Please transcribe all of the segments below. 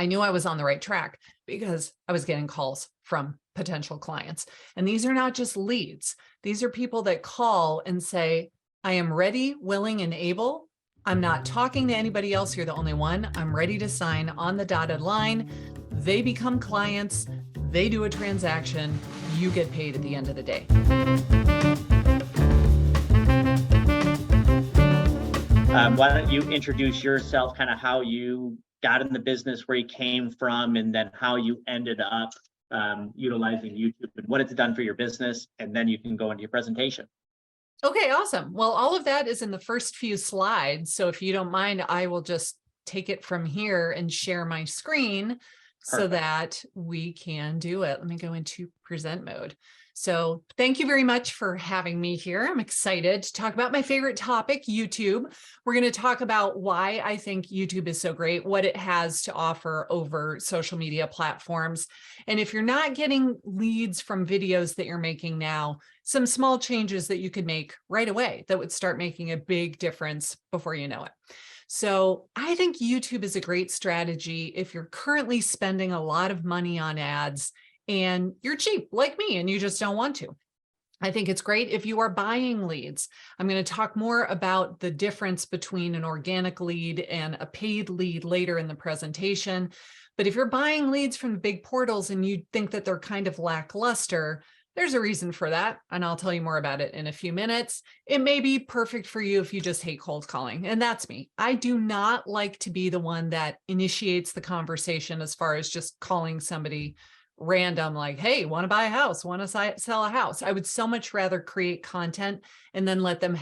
I knew I was on the right track because I was getting calls from potential clients. And these are not just leads. These are people that call and say, I am ready, willing, and able. I'm not talking to anybody else. You're the only one. I'm ready to sign on the dotted line. They become clients. They do a transaction. You get paid at the end of the day. Why don't you introduce yourself, kind of how you got in the business, where you came from, and then how you ended up utilizing YouTube and what it's done for your business, and then you can go into your presentation. Okay, awesome. Well, all of that is in the first few slides. So if you don't mind, I will just take it from here and share my screen so that we can do it. Let me go into present mode. So thank you very much for having me here. I'm excited to talk about my favorite topic, YouTube. We're going to talk about why I think YouTube is so great, what it has to offer over social media platforms. And if you're not getting leads from videos that you're making now, some small changes that you could make right away that would start making a big difference before you know it. So I think YouTube is a great strategy if you're currently spending a lot of money on ads and you're cheap like me and you just don't want to. I think it's great if you are buying leads. I'm going to talk more about the difference between an organic lead and a paid lead later in the presentation. But if you're buying leads from big portals and you think that they're kind of lackluster, there's a reason for that, and I'll tell you more about it in a few minutes. It may be perfect for you if you just hate cold calling, and that's me. I do not like to be the one that initiates the conversation as far as just calling somebody random, like, hey, want to buy a house, want to sell a house. I would so much rather create content and then let them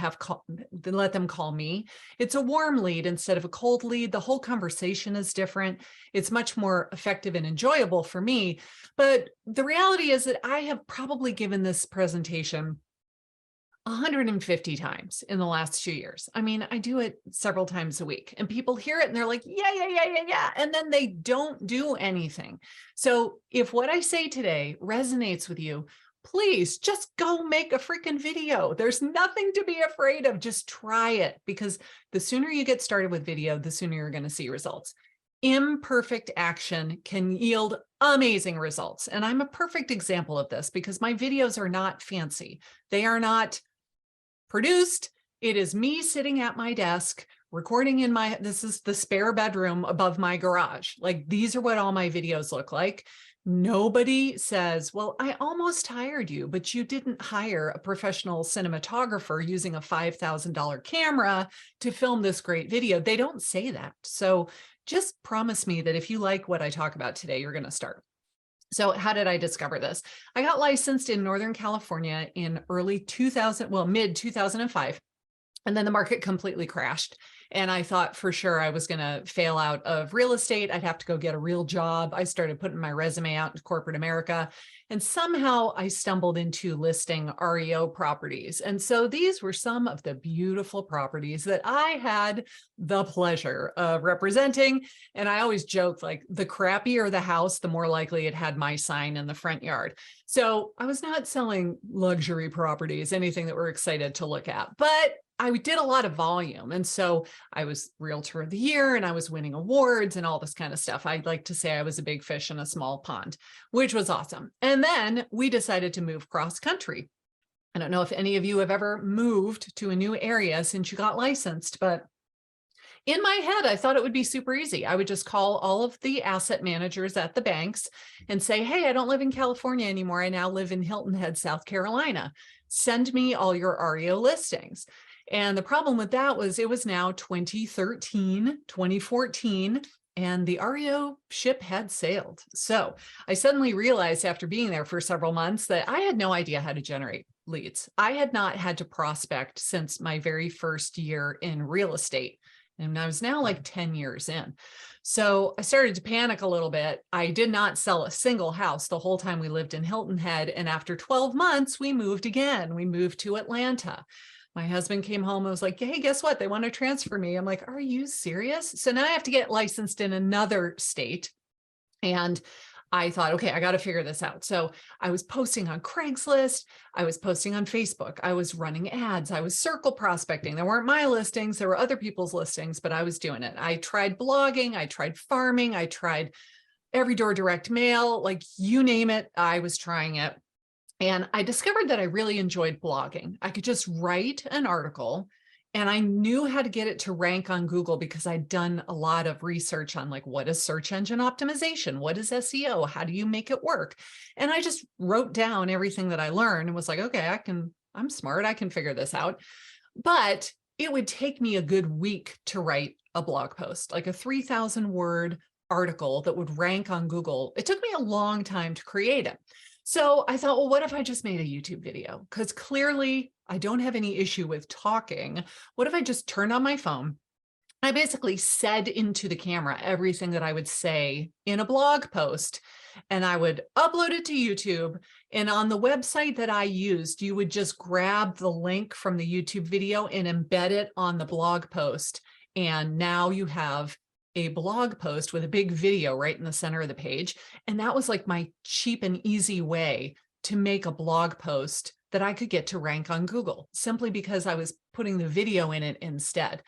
call me. It's a warm lead instead of a cold lead. The whole conversation is different. It's much more effective and enjoyable for me. But the reality is that I have probably given this presentation 150 times in the last 2 years. I mean, I do it several times a week and people hear it and they're like, yeah. And then they don't do anything. So if what I say today resonates with you, please just go make a freaking video. There's nothing to be afraid of. Just try it, because the sooner you get started with video, the sooner you're going to see results. Imperfect action can yield amazing results. And I'm a perfect example of this because my videos are not fancy. They are not produced. It is me sitting at my desk recording in this is the spare bedroom above my garage. Like, these are what all my videos look like. Nobody says, well, I almost hired you, but you didn't hire a professional cinematographer using a $5,000 camera to film this great video. They don't say that. So just promise me that if you like what I talk about today, you're going to start. So how did I discover this? I got licensed in Northern California in mid 2005. And then the market completely crashed. And I thought for sure I was going to fail out of real estate. I'd have to go get a real job. I started putting my resume out in corporate America. And somehow I stumbled into listing REO properties. And so these were some of the beautiful properties that I had the pleasure of representing. And I always joked, like, the crappier the house, the more likely it had my sign in the front yard. So I was not selling luxury properties, anything that we're excited to look at, but I did a lot of volume. And so I was Realtor of the Year and I was winning awards and all this kind of stuff. I'd like to say I was a big fish in a small pond, which was awesome. And then we decided to move cross country. I don't know if any of you have ever moved to a new area since you got licensed, but in my head, I thought it would be super easy. I would just call all of the asset managers at the banks and say, hey, I don't live in California anymore. I now live in Hilton Head, South Carolina. Send me all your REO listings. And the problem with that was it was now 2013, 2014, and the REO ship had sailed. So I suddenly realized after being there for several months that I had no idea how to generate leads. I had not had to prospect since my very first year in real estate. And I was now like 10 years in. So I started to panic a little bit. I did not sell a single house the whole time we lived in Hilton Head. And after 12 months, we moved again. We moved to Atlanta. My husband came home and was like, hey, guess what? They want to transfer me. I'm like, are you serious? So now I have to get licensed in another state. And I thought, okay, I got to figure this out. So I was posting on Craigslist. I was posting on Facebook. I was running ads. I was circle prospecting. There weren't my listings. There were other people's listings, but I was doing it. I tried blogging. I tried farming. I tried every door direct mail, like you name it. I was trying it. And I discovered that I really enjoyed blogging. I could just write an article and I knew how to get it to rank on Google because I'd done a lot of research on like, what is search engine optimization? What is SEO? How do you make it work? And I just wrote down everything that I learned and was like, okay, I'm smart. I can figure this out. But it would take me a good week to write a blog post, like a 3,000 word article that would rank on Google. It took me a long time to create it. So I thought, well, what if I just made a YouTube video? Because clearly I don't have any issue with talking. What if I just turned on my phone? I basically said into the camera everything that I would say in a blog post, and I would upload it to YouTube. And on the website that I used, you would just grab the link from the YouTube video and embed it on the blog post. And now you have a blog post with a big video right in the center of the page. And that was like my cheap and easy way to make a blog post that I could get to rank on Google, simply because I was putting the video in it instead.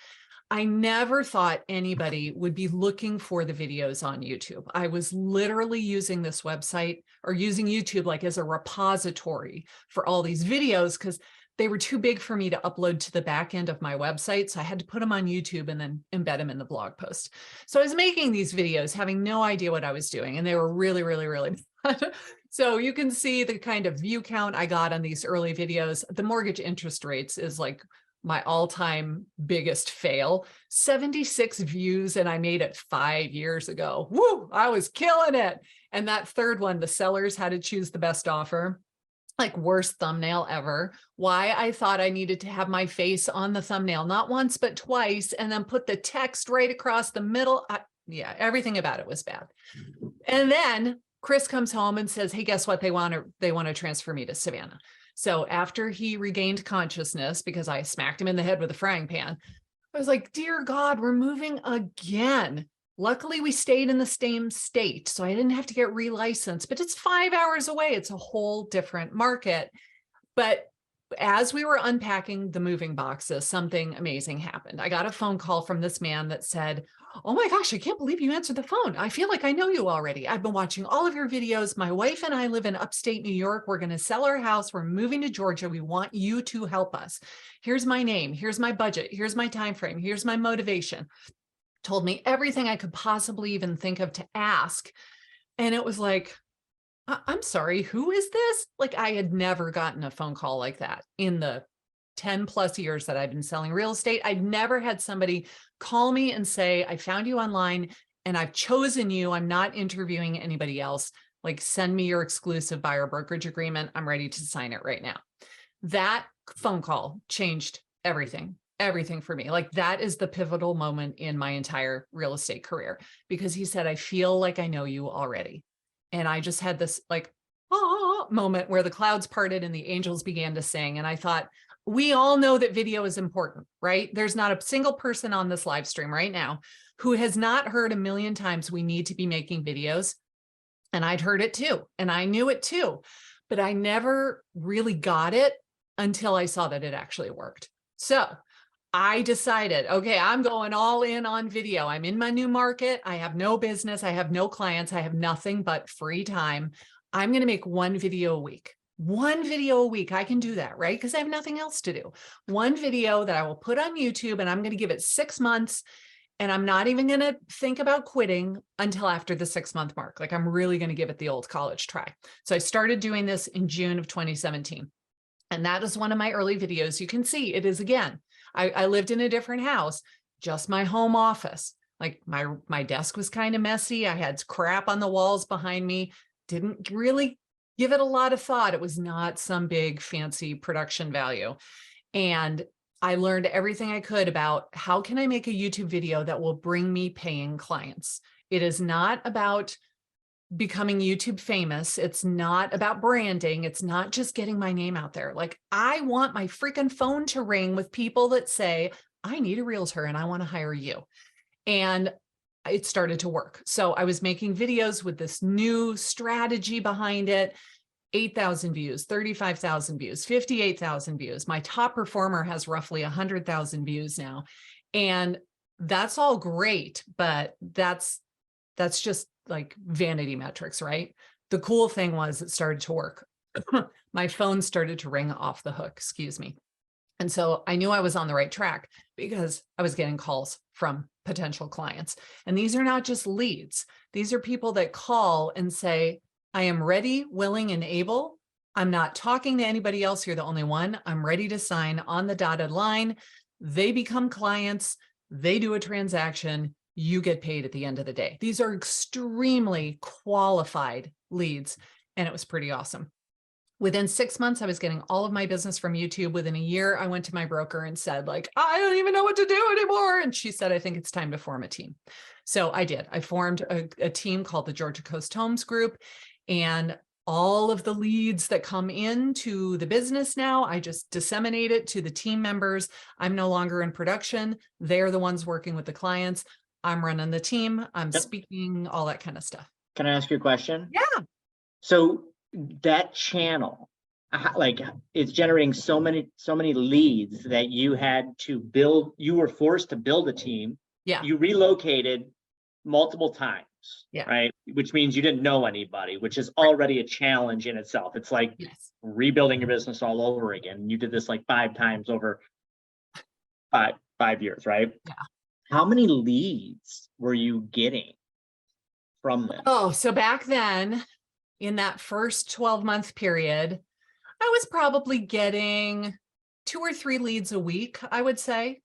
I never thought anybody would be looking for the videos on YouTube. I was literally using this website or using YouTube like as a repository for all these videos because they were too big for me to upload to the back end of my website. So I had to put them on YouTube and then embed them in the blog post. So I was making these videos, having no idea what I was doing. And they were really, really, really bad. So you can see the kind of view count I got on these early videos. The mortgage interest rates is like my all-time biggest fail. 76 views, and I made it 5 years ago. Woo, I was killing it. And that third one, the sellers had to choose the best offer. Like worst thumbnail ever. Why? I thought I needed to have my face on the thumbnail, not once, but twice, and then put the text right across the middle. Yeah, everything about it was bad. And then Chris comes home and says, hey, guess what? They want to transfer me to Savannah. So after he regained consciousness, because I smacked him in the head with a frying pan, I was like, dear God, we're moving again. Luckily, we stayed in the same state, so I didn't have to get relicensed, but it's 5 hours away. It's a whole different market. But as we were unpacking the moving boxes, something amazing happened. I got a phone call from this man that said, oh my gosh, I can't believe you answered the phone. I feel like I know you already. I've been watching all of your videos. My wife and I live in upstate New York. We're going to sell our house. We're moving to Georgia. We want you to help us. Here's my name. Here's my budget. Here's my time frame. Here's my motivation. Told me everything I could possibly even think of to ask. And it was like, I'm sorry, who is this? Like I had never gotten a phone call like that in the 10 plus years that I've been selling real estate. I'd never had somebody call me and say, I found you online and I've chosen you. I'm not interviewing anybody else. Like send me your exclusive buyer brokerage agreement. I'm ready to sign it right now. That phone call changed everything for me. Like that is the pivotal moment in my entire real estate career, because he said, I feel like I know you already. And I just had this like moment where the clouds parted and the angels began to sing. And I thought, we all know that video is important, right? There's not a single person on this live stream right now who has not heard a million times we need to be making videos. And I'd heard it too. And I knew it too, but I never really got it until I saw that it actually worked. So I decided, okay, I'm going all in on video. I'm in my new market. I have no business. I have no clients. I have nothing but free time. I'm going to make one video a week. One video a week. I can do that, right? Because I have nothing else to do. One video that I will put on YouTube, and I'm going to give it 6 months. And I'm not even going to think about quitting until after the 6-month mark. Like I'm really going to give it the old college try. So I started doing this in June of 2017. And that is one of my early videos. You can see it is again. I lived in a different house, just my home office. Like my desk was kind of messy. I had crap on the walls behind me. Didn't really give it a lot of thought. It was not some big fancy production value. And I learned everything I could about how can I make a YouTube video that will bring me paying clients. It is not about becoming YouTube famous. It's not about branding. It's not just getting my name out there. Like I want my freaking phone to ring with people that say, I need a realtor and I want to hire you. And it started to work. So I was making videos with this new strategy behind it. 8,000 views, 35,000 views, 58,000 views. My top performer has roughly 100,000 views now. And that's all great, but that's just like vanity metrics, right? The cool thing was it started to work. My phone started to ring off the hook, excuse me. And so I knew I was on the right track because I was getting calls from potential clients. And these are not just leads. These are people that call and say, I am ready, willing, and able. I'm not talking to anybody else. You're the only one. I'm ready to sign on the dotted line. They become clients. They do a transaction. You get paid at the end of the day. These are extremely qualified leads. And it was pretty awesome. Within 6 months, I was getting all of my business from YouTube. Within a year, I went to my broker and said, like, I don't even know what to do anymore. And she said, I think it's time to form a team. So I did. I formed a team called the Georgia Coast Homes Group. And all of the leads that come into the business now, I just disseminate it to the team members. I'm no longer in production. They're the ones working with the clients. I'm running the team. I'm speaking, all that kind of stuff. Can I ask you a question? Yeah. So that channel, like, it's generating so many leads that you had to build, you were forced to build a team. Yeah. You relocated multiple times. Yeah. Right. Which means you didn't know anybody, which is already a challenge in itself. It's like rebuilding your business all over again. You did this like 5 times over five years, right? Yeah. How many leads were you getting from this? Oh, so back then, in that first 12-month period, I was probably getting 2 or 3 leads a week, I would say.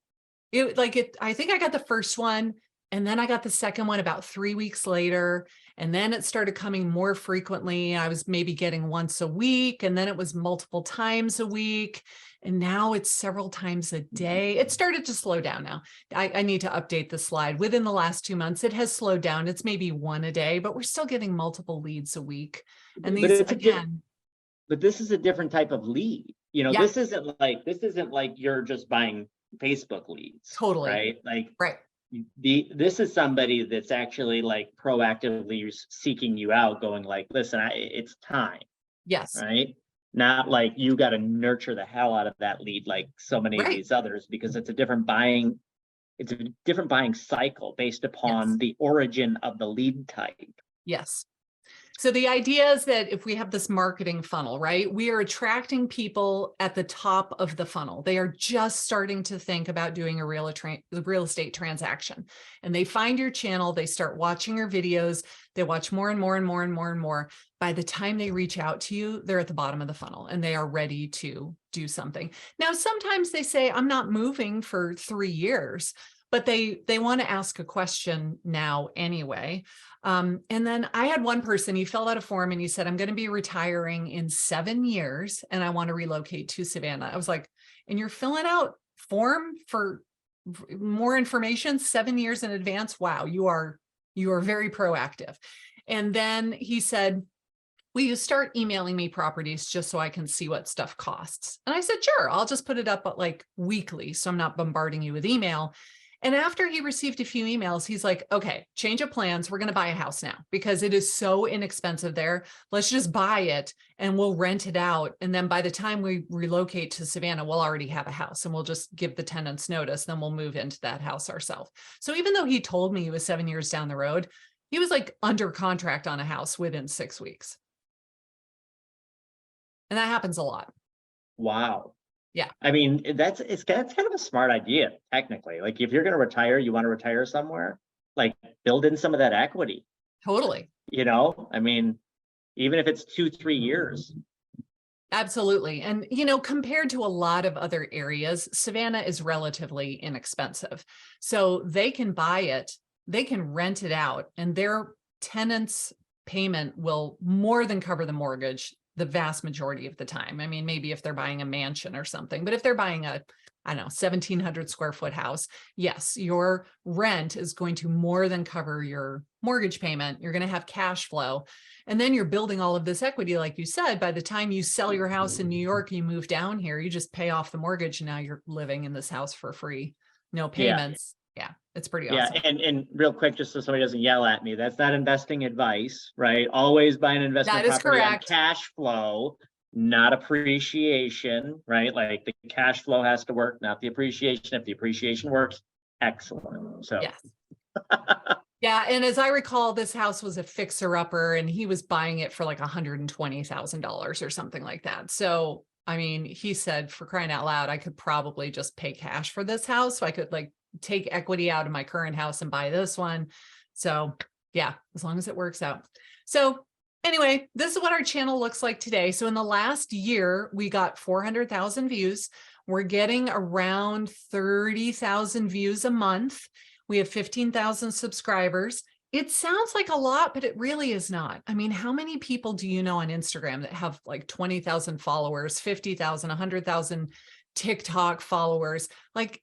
I think I got the first one, and then I got the second one about 3 weeks later. And then it started coming more frequently. I was maybe getting once a week, and then it was multiple times a week. And now it's several times a day. It started to slow down now. I need to update the slide. Within the last 2 months, it has slowed down. It's maybe 1 a day, but we're still getting multiple leads a week. And these, again. But this is a different type of lead. You know, this isn't like you're just buying Facebook leads. Totally. Right? Like, right. This is somebody that's actually like proactively seeking you out, going like, listen, it's time. Yes. Right. Not like you got to nurture the hell out of that lead like so many of these others, because it's a different buying cycle based upon the origin of the lead type. Yes. So the idea is that if we have this marketing funnel, right, we are attracting people at the top of the funnel. They are just starting to think about doing a real estate transaction, and they find your channel. They start watching your videos. They watch more and more and more and more and more. By the time they reach out to you, they're at the bottom of the funnel and they are ready to do something. Now, sometimes they say, I'm not moving for 3 years, but they want to ask a question now anyway. And then I had one person, he filled out a form and he said, I'm going to be retiring in 7 years and I want to relocate to Savannah. I was like, and you're filling out form for more information 7 years in advance? Wow, you are very proactive. And then he said, will you start emailing me properties just so I can see what stuff costs? And I said, sure, I'll just put it up like weekly, so I'm not bombarding you with email. And after he received a few emails, he's like, okay, change of plans. We're going to buy a house now because it is so inexpensive there. Let's just buy it and we'll rent it out. And then by the time we relocate to Savannah, we'll already have a house and we'll just give the tenants notice. Then we'll move into that house ourselves. So even though he told me he was 7 years down the road, he was like under contract on a house within 6 weeks. And that happens a lot. Wow. Yeah. I mean, that's kind of a smart idea, technically. Like, if you're going to retire, you want to retire somewhere, like build in some of that equity. Totally. You know, I mean, even if it's 2-3 years. Absolutely. And, you know, compared to a lot of other areas, Savannah is relatively inexpensive. So they can buy it, they can rent it out, and their tenants' payment will more than cover the mortgage the vast majority of the time. I mean, maybe if they're buying a mansion or something, but if they're buying a, I don't know, 1,700 square foot house, yes, your rent is going to more than cover your mortgage payment. You're going to have cash flow. And then you're building all of this equity. Like you said, by the time you sell your house in New York, you move down here, you just pay off the mortgage. And now you're living in this house for free, no payments. Yeah. It's pretty Yeah, awesome. and real quick, just so somebody doesn't yell at me, that's not investing advice, right? Always buy an investment That is property on correct. cash flow, not appreciation, right? Like the cash flow has to work, not the appreciation. If the appreciation works, excellent. So Yes. Yeah, and as I recall, this house was a fixer-upper, and he was buying it for like $120,000 or something like that. So, I mean, he said, for crying out loud, I could probably just pay cash for this house. So I could like take equity out of my current house and buy this one. So, yeah, as long as it works out. So, anyway, this is what our channel looks like today. So, in the last year, we got 400,000 views. We're getting around 30,000 views a month. We have 15,000 subscribers. It sounds like a lot, but it really is not. I mean, how many people do you know on Instagram that have like 20,000 followers, 50,000, 100,000 TikTok followers? Like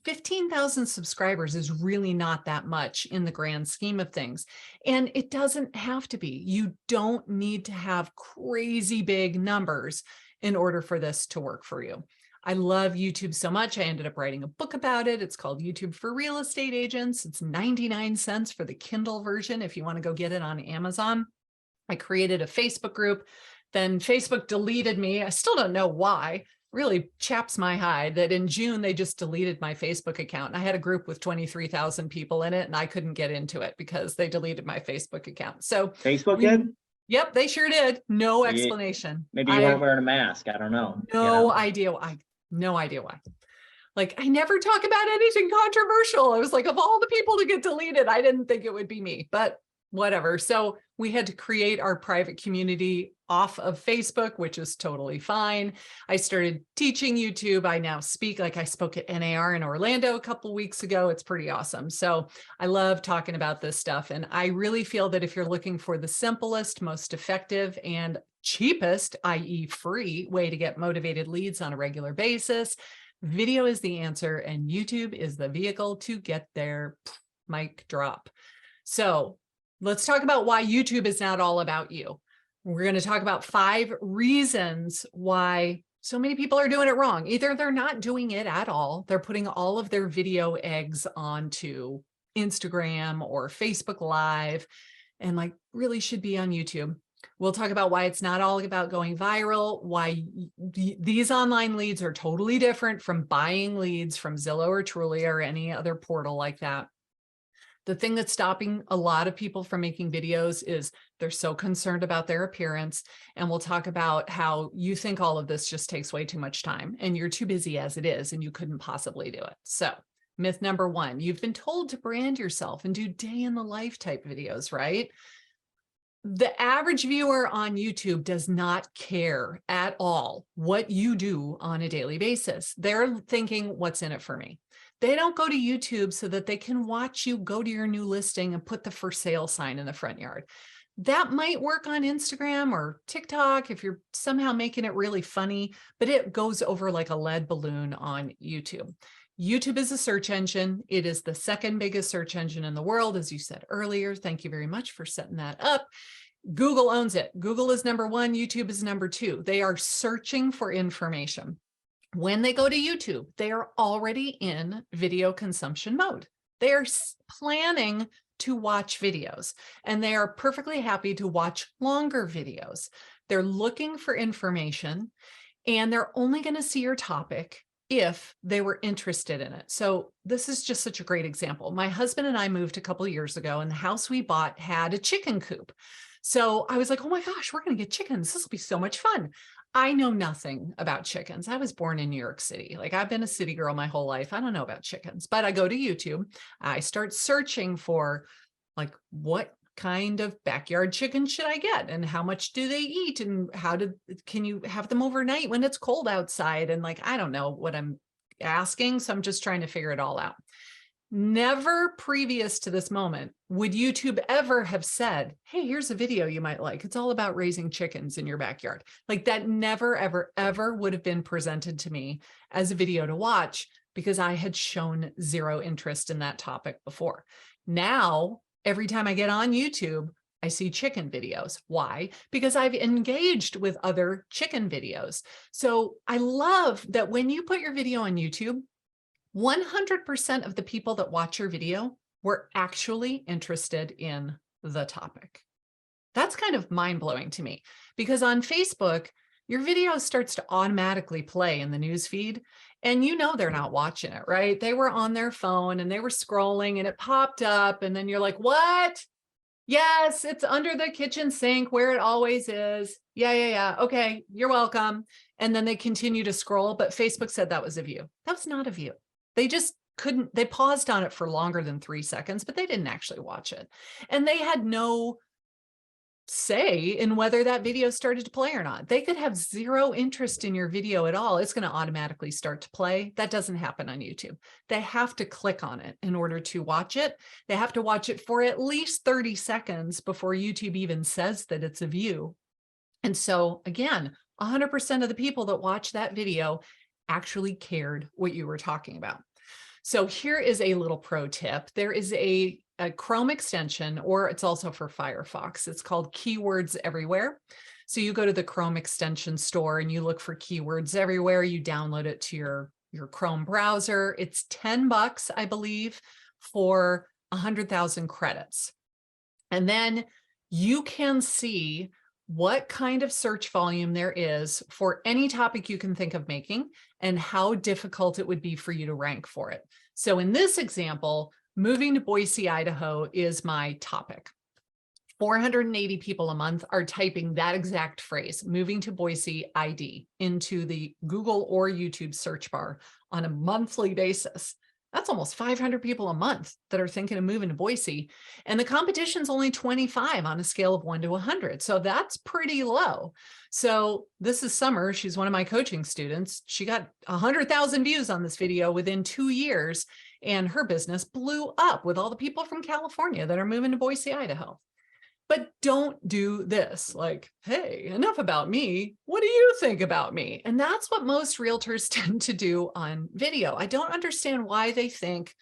15,000 subscribers is really not that much in the grand scheme of things. And it doesn't have to be. You don't need to have crazy big numbers in order for this to work for you. I love YouTube so much. I ended up writing a book about it. It's called YouTube for Real Estate Agents. It's 99 cents for the Kindle version if you want to go get it on Amazon. I created a Facebook group. Then Facebook deleted me. I still don't know why. Really chaps my hide that in June, they just deleted my Facebook account. And I had a group with 23,000 people in it, and I couldn't get into it because they deleted my Facebook account. So Facebook did? Yep, they sure did. No explanation. Maybe you weren't wearing a mask. I don't know. No idea. No idea why. Like, I never talk about anything controversial. I was like, of all the people to get deleted, I didn't think it would be me, but whatever. So we had to create our private community off of Facebook, which is totally fine. I started teaching YouTube. I now speak, like I spoke at NAR in Orlando a couple of weeks ago. It's pretty awesome. So I love talking about this stuff. And I really feel that if you're looking for the simplest, most effective, and cheapest, i.e. free way to get motivated leads on a regular basis, video is the answer, and YouTube is the vehicle to get there. Mic drop. So let's talk about why YouTube is not all about you. We're going to talk about 5 reasons why so many people are doing it wrong. Either they're not doing it at all. They're putting all of their video eggs onto Instagram or Facebook Live and like really should be on YouTube. We'll talk about why it's not all about going viral, why these online leads are totally different from buying leads from Zillow or Trulia or any other portal like that. The thing that's stopping a lot of people from making videos is they're so concerned about their appearance. And we'll talk about how you think all of this just takes way too much time and you're too busy as it is and you couldn't possibly do it. So myth number 1, you've been told to brand yourself and do day in the life type videos, right? The average viewer on YouTube does not care at all what you do on a daily basis. They're thinking, what's in it for me? They don't go to YouTube so that they can watch you go to your new listing and put the for sale sign in the front yard. That might work on Instagram or TikTok if you're somehow making it really funny, but it goes over like a lead balloon on YouTube. YouTube is a search engine. It is the second biggest search engine in the world, as you said earlier. Thank you very much for setting that up. Google owns it. Google is number 1. YouTube is number 2. They are searching for information. When they go to YouTube, they are already in video consumption mode. They are planning to watch videos, and they are perfectly happy to watch longer videos. They're looking for information, and they're only going to see your topic if they were interested in it. So this is just such a great example. My husband and I moved a couple of years ago, and the house we bought had a chicken coop. So I was like, oh my gosh, we're going to get chickens. This will be so much fun. I know nothing about chickens. I was born in New York City. Like, I've been a city girl my whole life. I don't know about chickens, but I go to YouTube. I start searching for like, what kind of backyard chicken should I get? And how much do they eat? And can you have them overnight when it's cold outside? And like, I don't know what I'm asking. So I'm just trying to figure it all out. Never previous to this moment would YouTube ever have said, hey, here's a video you might like. It's all about raising chickens in your backyard. Like, that never, ever, ever would have been presented to me as a video to watch because I had shown zero interest in that topic before. Now, every time I get on YouTube, I see chicken videos. Why? Because I've engaged with other chicken videos. So I love that when you put your video on YouTube, 100% of the people that watch your video were actually interested in the topic. That's kind of mind-blowing to me, because on Facebook, your video starts to automatically play in the news feed, and you know they're not watching it, right? They were on their phone and they were scrolling and it popped up, and then you're like, what? Yes, it's under the kitchen sink where it always is. Yeah. Okay, you're welcome. And then they continue to scroll, but Facebook said that was a view. That was not a view. They just couldn't, they paused on it for longer than 3 seconds, but they didn't actually watch it. And they had no say in whether that video started to play or not. They could have zero interest in your video at all. It's going to automatically start to play. That doesn't happen on YouTube. They have to click on it in order to watch it. They have to watch it for at least 30 seconds before YouTube even says that it's a view. And so again, 100% of the people that watch that video actually cared what you were talking about. So here is a little pro tip. There is a Chrome extension, or it's also for Firefox. It's called Keywords Everywhere. So you go to the Chrome extension store and you look for Keywords Everywhere. You download it to your Chrome browser. It's $10, I believe, for 100,000 credits. And then you can see what kind of search volume there is for any topic you can think of making and how difficult it would be for you to rank for it. So in this example, moving to Boise, Idaho is my topic. 480 people a month are typing that exact phrase, moving to Boise ID, into the Google or YouTube search bar on a monthly basis. That's almost 500 people a month that are thinking of moving to Boise. And the competition's only 25 on a scale of 1 to 100. So that's pretty low. So this is Summer. She's one of my coaching students. She got 100,000 views on this video within 2 years, and her business blew up with all the people from California that are moving to Boise, Idaho. But don't do this, like, hey, enough about me. What do you think about me? And that's what most realtors tend to do on video. I don't understand why they think,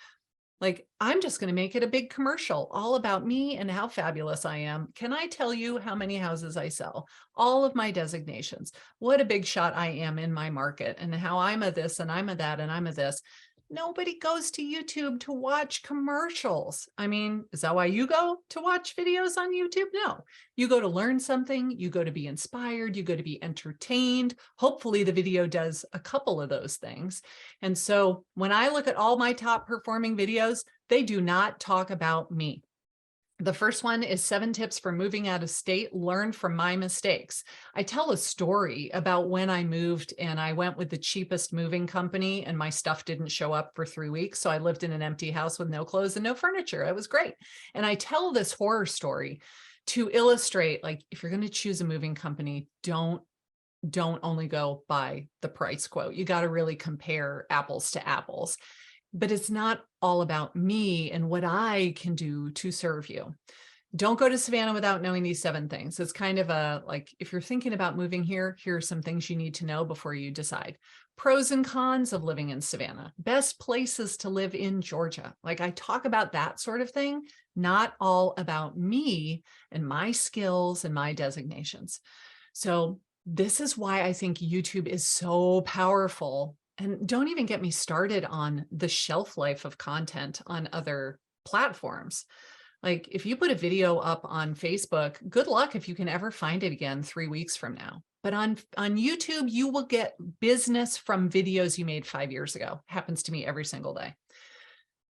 like, I'm just going to make it a big commercial all about me and how fabulous I am. Can I tell you how many houses I sell? All of my designations, what a big shot I am in my market, and how I'm a this and I'm a that and I'm a this. Nobody goes to YouTube to watch commercials. I mean, is that why you go to watch videos on YouTube? No, you go to learn something, you go to be inspired, you go to be entertained. Hopefully the video does a couple of those things. And so when I look at all my top performing videos, they do not talk about me. The first one is 7 tips for moving out of state. Learn from my mistakes. I tell a story about when I moved and I went with the cheapest moving company and my stuff didn't show up for 3 weeks. So I lived in an empty house with no clothes and no furniture. It was great. And I tell this horror story to illustrate, like, if you're going to choose a moving company, don't only go by the price quote. You got to really compare apples to apples. But it's not all about me and what I can do to serve you. Don't go to Savannah without knowing these 7 things. It's kind of a, like, if you're thinking about moving here, here are some things you need to know before you decide. Pros and cons of living in Savannah. Best places to live in Georgia. Like, I talk about that sort of thing, not all about me and my skills and my designations. So this is why I think YouTube is so powerful. And don't even get me started on the shelf life of content on other platforms. Like, if you put a video up on Facebook, good luck if you can ever find it again 3 weeks from now. But on YouTube, you will get business from videos you made 5 years ago. Happens to me every single day.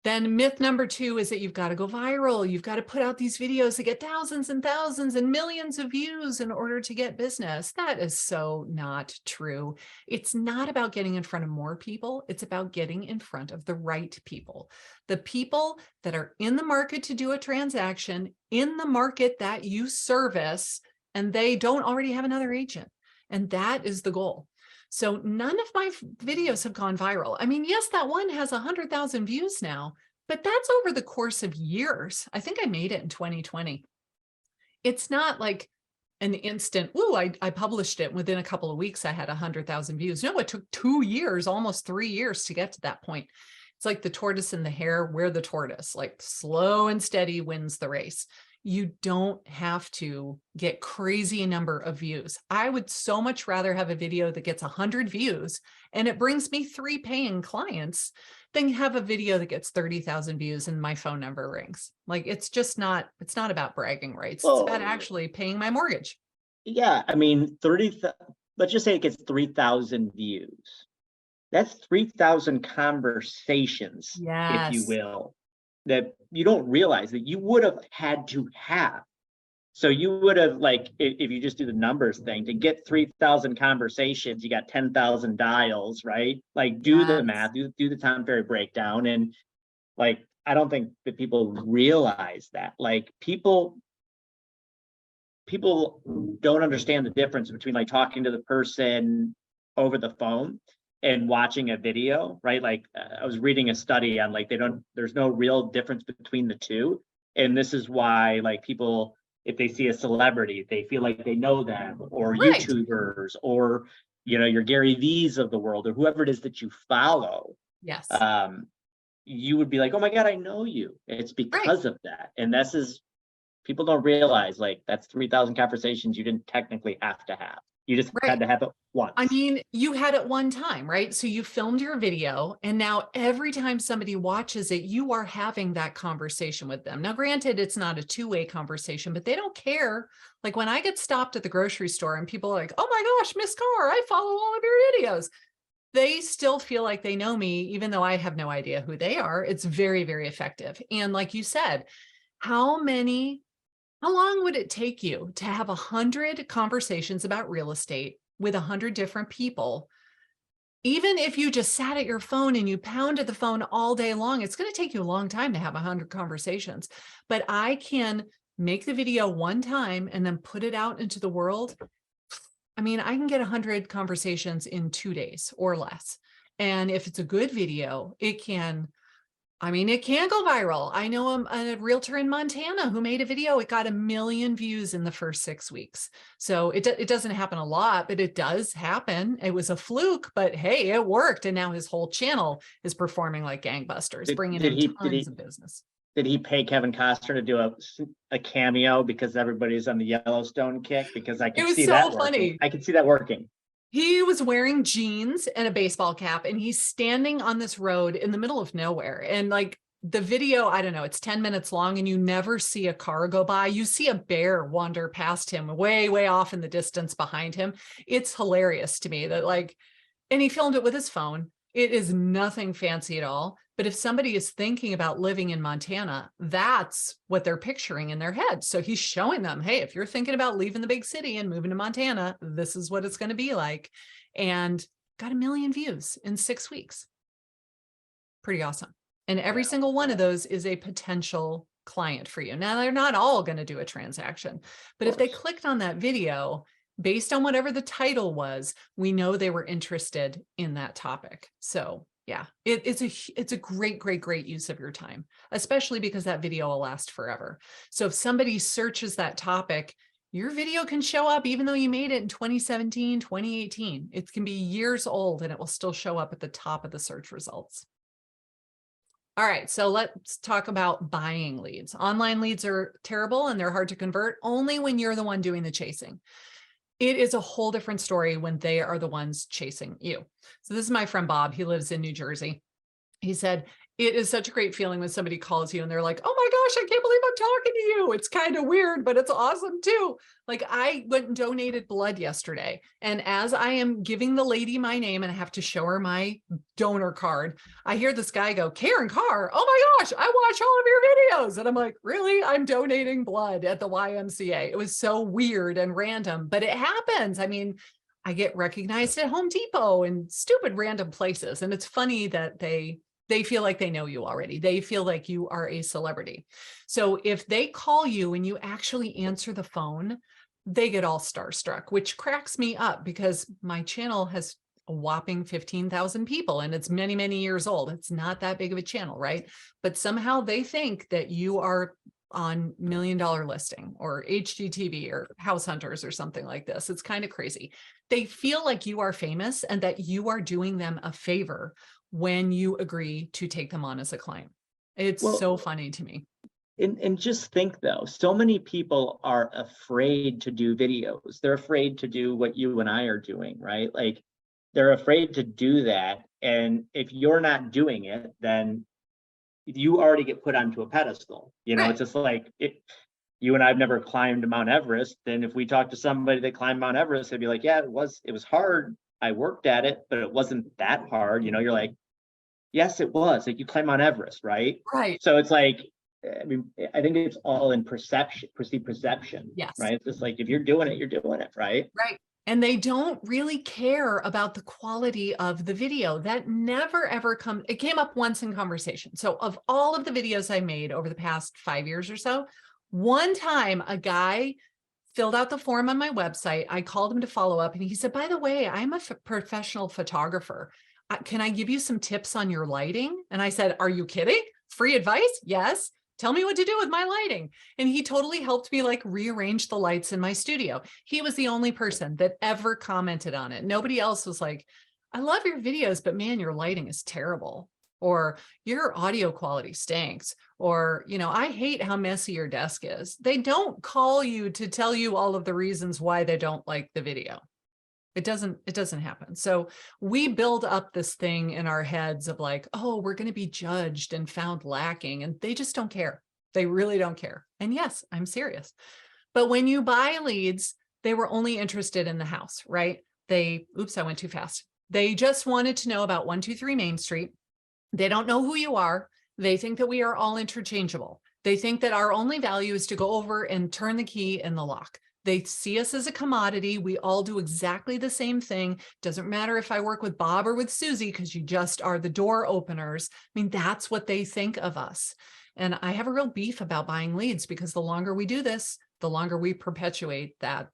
Then myth number 2 is that you've got to go viral. You've got to put out these videos that get thousands and thousands and millions of views in order to get business. That is so not true. It's not about getting in front of more people. It's about getting in front of the right people. The people that are in the market to do a transaction, in the market that you service, and they don't already have another agent. And that is the goal. So none of my videos have gone viral. I mean, yes, that one has 100,000 views now, but that's over the course of years. I think I made it in 2020. It's not like an instant, ooh, I published it. Within a couple of weeks, I had 100,000 views. No, it took 2 years, almost 3 years to get to that point. It's like the tortoise and the hare. We're the tortoise, like slow and steady wins the race. you don't have to get crazy number of views. I would so much rather have a video that gets 100 views and it brings me 3 paying clients than have a video that gets 30,000 views and my phone number rings. Like, it's just not, it's not about bragging rights. It's about Well, actually paying my mortgage. yeah, I mean, let's just say it gets 3,000 views. That's 3,000 conversations, if you Yes. will, that you don't realize that you would have had to have. So you would have, like, if you just do the numbers thing, to get 3,000 conversations, you got 10,000 dials, right? Like, do the Yes. math, do the time period breakdown. And like, I don't think that people realize that. Like, people don't understand the difference between like talking to the person over the phone and watching a video, right? Like, I was reading a study on like, there's no real difference between the two. And this is why, like, people, if they see a celebrity, they feel like they know them, or Right. YouTubers, or, your Gary V's of the world, or whoever it is that you follow. Yes. Um, you would be like, oh my God, I know you. It's Right. because of that. And this is, people don't realize, like, that's 3,000 conversations you didn't technically have to have. You just had Right. to have it I once. mean, you had it one time, right? So you filmed your video, and now every time somebody watches it, you are having that conversation with them. Now, granted, it's not a two-way conversation, but they don't care. Like, when I get stopped at the grocery store and people are like, oh my gosh, Miss Carr, I follow all of your videos. They still feel like they know me, even though I have no idea who they are. It's very, very effective. And like you said, how long would it take you to have 100 conversations about real estate with 100 different people? Even if you just sat at your phone and you pounded the phone all day long, it's going to take you a long time to have 100 conversations. But I can make the video one time and then put it out into the world. I mean, I can get 100 conversations in 2 days or less. And if it's a good video, it can go viral. I know a realtor in Montana who made a video. It got 1 million views in the first 6 weeks. So it doesn't happen a lot, but it does happen. It was a fluke, but hey, it worked. And now his whole channel is performing like gangbusters, Did, bringing did in he did tons he of business. did he pay Kevin Costner to do a cameo because everybody's on the Yellowstone kick? Because I It could was see so that working. funny. I could see that working. He was wearing jeans and a baseball cap, and he's standing on this road in the middle of nowhere. And like, the video, I don't know, it's 10 minutes long and you never see a car go by. You see a bear wander past him way, way off in the distance behind him. It's hilarious to me that, like, and he filmed it with his phone. It is nothing fancy at all. But if somebody is thinking about living in Montana, that's what they're picturing in their head. So he's showing them, hey, if you're thinking about leaving the big city and moving to Montana, this is what it's going to be like. And got 1 million views in 6 weeks. Pretty awesome. And every Yeah. single one of those is a potential client for you. Now, they're not all going to do a transaction, but if they clicked on that video based on whatever the title was, we know they were interested in that topic. So yeah, it's a great, great, great use of your time, especially because that video will last forever. So if somebody searches that topic, your video can show up even though you made it in 2017, 2018. It can be years old and it will still show up at the top of the search results. All right, so let's talk about buying leads. Online leads are terrible and they're hard to convert only when you're the one doing the chasing. It is a whole different story when they are the ones chasing you. So this is my friend Bob. He lives in New Jersey. He said, it is such a great feeling when somebody calls you and they're like, oh my gosh, I can't believe I'm talking to you. It's kind of weird, but it's awesome too. Like, I went and donated blood yesterday. And as I am giving the lady my name and I have to show her my donor card, I hear this guy go, Karen Carr, oh my gosh, I watch all of your videos. And I'm like, really? I'm donating blood at the YMCA. It was so weird and random, but it happens. I mean, I get recognized at Home Depot and stupid random places. And it's funny that they feel like they know you already. They feel like you are a celebrity. So if they call you and you actually answer the phone, they get all starstruck, which cracks me up because my channel has a whopping 15,000 people and it's many, many years old. It's not that big of a channel, right? But somehow they think that you are on $1 million listing or HGTV or House Hunters or something like this. It's kind of crazy. They feel like you are famous and that you are doing them a favor when you agree to take them on as a client. It's so Well, funny to me. And just think though, so many people are afraid to do videos. They're afraid to do what you and I are doing, right? Like they're afraid to do that. And if you're not doing it, then you already get put onto a pedestal. You know, Right. it's just like you and I've never climbed Mount Everest. And if we talk to somebody that climbed Mount Everest, they'd be like, yeah, it was hard. I worked at it, but it wasn't that hard. You know, you're like, yes, it was. Like you climb Mount Everest, right? Right. So it's like, I mean, I think it's all in perceived perception, Yes. right? It's just like if you're doing it, you're doing it, right? Right. And they don't really care about the quality of the video. That never ever it came up once in conversation. So of all of the videos I made over the past 5 years or so, one time a guy filled out the form on my website. I called him to follow up and he said, by the way, I'm a professional photographer. Can I give you some tips on your lighting? And I said, are you kidding? Free advice? Yes. Tell me what to do with my lighting. And he totally helped me like rearrange the lights in my studio. He was the only person that ever commented on it. Nobody else was like, I love your videos, but man, your lighting is terrible. Or your audio quality stinks. Or, you know, I hate how messy your desk is. They don't call you to tell you all of the reasons why they don't like the video. It doesn't happen. So we build up this thing in our heads of like, oh, we're going to be judged and found lacking. And they just don't care. They really don't care. And yes, I'm serious. But when you buy leads, they were only interested in the house, right? Oops, I went too fast. They just wanted to know about 123 Main Street. They don't know who you are. They think that we are all interchangeable. They think that our only value is to go over and turn the key in the lock. They see us as a commodity. We all do exactly the same thing. Doesn't matter if I work with Bob or with Susie, because you just are the door openers. I mean, that's what they think of us. And I have a real beef about buying leads because the longer we do this, the longer we perpetuate that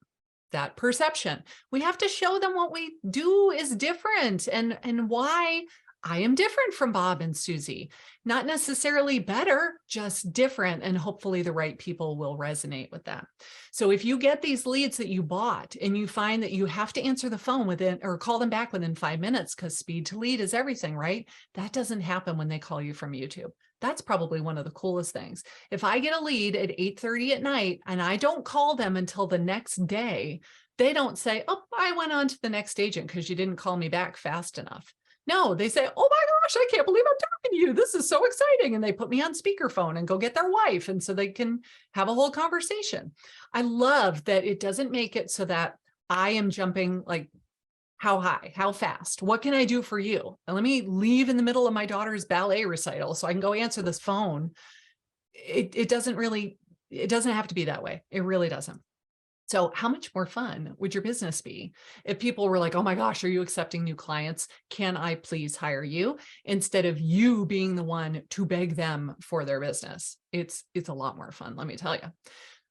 perception. We have to show them what we do is different and why I am different from Bob and Susie. Not necessarily better, just different. And hopefully the right people will resonate with that. So if you get these leads that you bought and you find that you have to answer the phone within or call them back within 5 minutes because speed to lead is everything, right? That doesn't happen when they call you from YouTube. That's probably one of the coolest things. If I get a lead at 8:30 at night and I don't call them until the next day, they don't say, oh, I went on to the next agent because you didn't call me back fast enough. No, they say, oh my gosh, I can't believe I'm talking to you. This is so exciting. And they put me on speakerphone and go get their wife. And so they can have a whole conversation. I love that it doesn't make it so that I am jumping like, how high, how fast, what can I do for you? And let me leave in the middle of my daughter's ballet recital so I can go answer this phone. It doesn't have to be that way. It really doesn't. So how much more fun would your business be if people were like, oh my gosh, are you accepting new clients? Can I please hire you? Instead of you being the one to beg them for their business. It's a lot more fun, let me tell you.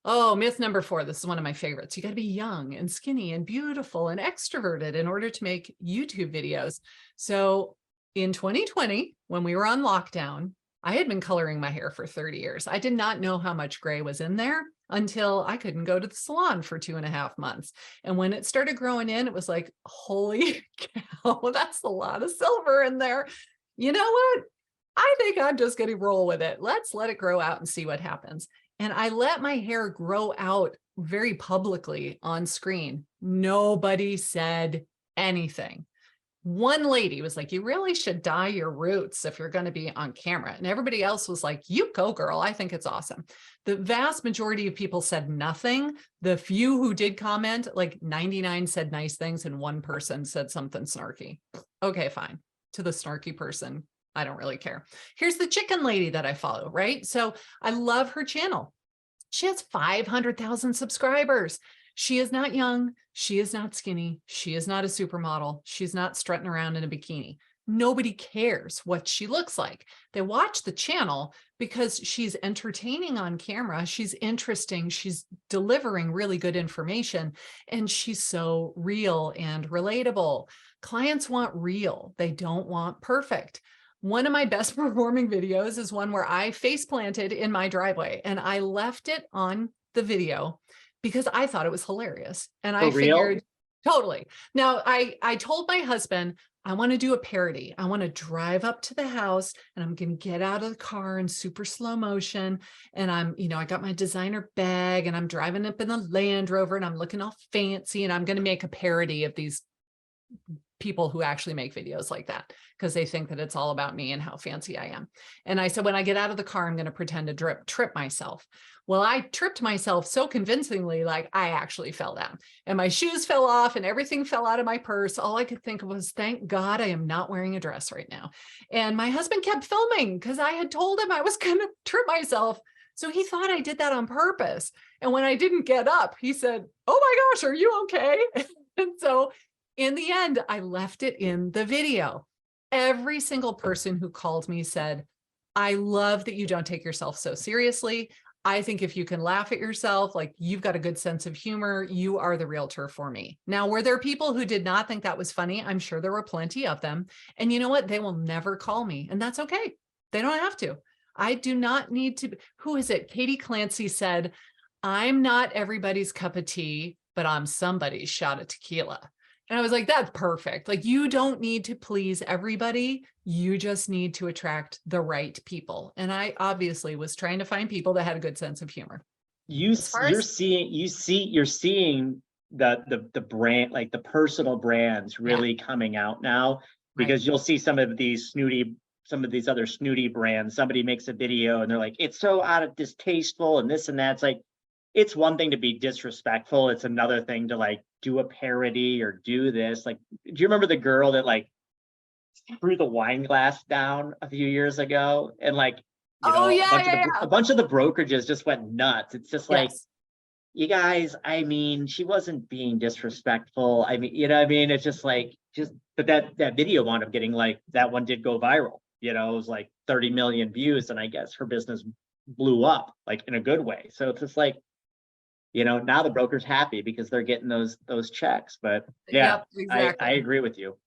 Oh, myth number 4. This is one of my favorites. You got to be young and skinny and beautiful and extroverted in order to make YouTube videos. So in 2020, when we were on lockdown, I had been coloring my hair for 30 years. I did not know how much gray was in there until I couldn't go to the salon for 2.5 months. And when it started growing in, it was like, holy cow, that's a lot of silver in there. You know what? I think I'm just going to roll with it. Let's let it grow out and see what happens. And I let my hair grow out very publicly on screen. Nobody said anything. One lady was like, you really should dye your roots if you're going to be on camera. And everybody else was like, you go, girl. I think it's awesome. The vast majority of people said nothing. The few who did comment, like 99 said nice things and one person said something snarky. Okay, fine. To the snarky person, I don't really care. Here's the chicken lady that I follow, right? So I love her channel. She has 500,000 subscribers. She is not young. She is not skinny. She is not a supermodel. She's not strutting around in a bikini. Nobody cares what she looks like. They watch the channel because she's entertaining on camera. She's interesting. She's delivering really good information. And she's so real and relatable. Clients want real. They don't want perfect. One of my best performing videos is one where I face planted in my driveway and I left it on the video because I thought it was hilarious. And I figured, totally. Now, I told my husband, I want to do a parody. I want to drive up to the house and I'm going to get out of the car in super slow motion. And I got my designer bag and I'm driving up in the Land Rover and I'm looking all fancy and I'm going to make a parody of these people who actually make videos like that because they think that it's all about me and how fancy I am. And I said, when I get out of the car, I'm going to pretend to trip myself. Well, I tripped myself so convincingly, like I actually fell down and my shoes fell off and everything fell out of my purse. All I could think of was, thank God I am not wearing a dress right now. And my husband kept filming because I had told him I was going to trip myself. So he thought I did that on purpose. And when I didn't get up, he said, oh my gosh, are you okay? And so in the end, I left it in the video. Every single person who called me said, I love that you don't take yourself so seriously. I think if you can laugh at yourself, like you've got a good sense of humor, you are the realtor for me. Now, were there people who did not think that was funny? I'm sure there were plenty of them. And you know what? They will never call me, and that's okay. They don't have to. I do not need to. Who is it? Katie Clancy said, I'm not everybody's cup of tea, but I'm somebody's shot of tequila. And I was like, that's perfect. Like, you don't need to please everybody. You just need to attract the right people. And I obviously was trying to find people that had a good sense of humor. You're seeing the brand, like the personal brands really coming out now, because you'll see some of these other snooty brands. Somebody makes a video and they're like, it's so out of distasteful and this and that. It's like, it's one thing to be disrespectful. It's another thing to like do a parody or do this. Like, do you remember the girl that like threw the wine glass down a few years ago? And like, a bunch of the brokerages just went nuts. It's just like, you guys, I mean, she wasn't being disrespectful. I mean, you know what I mean? It's just like, but that video wound up getting like, that one did go viral. You know, it was like 30 million views. And I guess her business blew up like in a good way. So it's just like, you know, now the broker's happy because they're getting those checks. But yeah, Yep, exactly. I agree with you.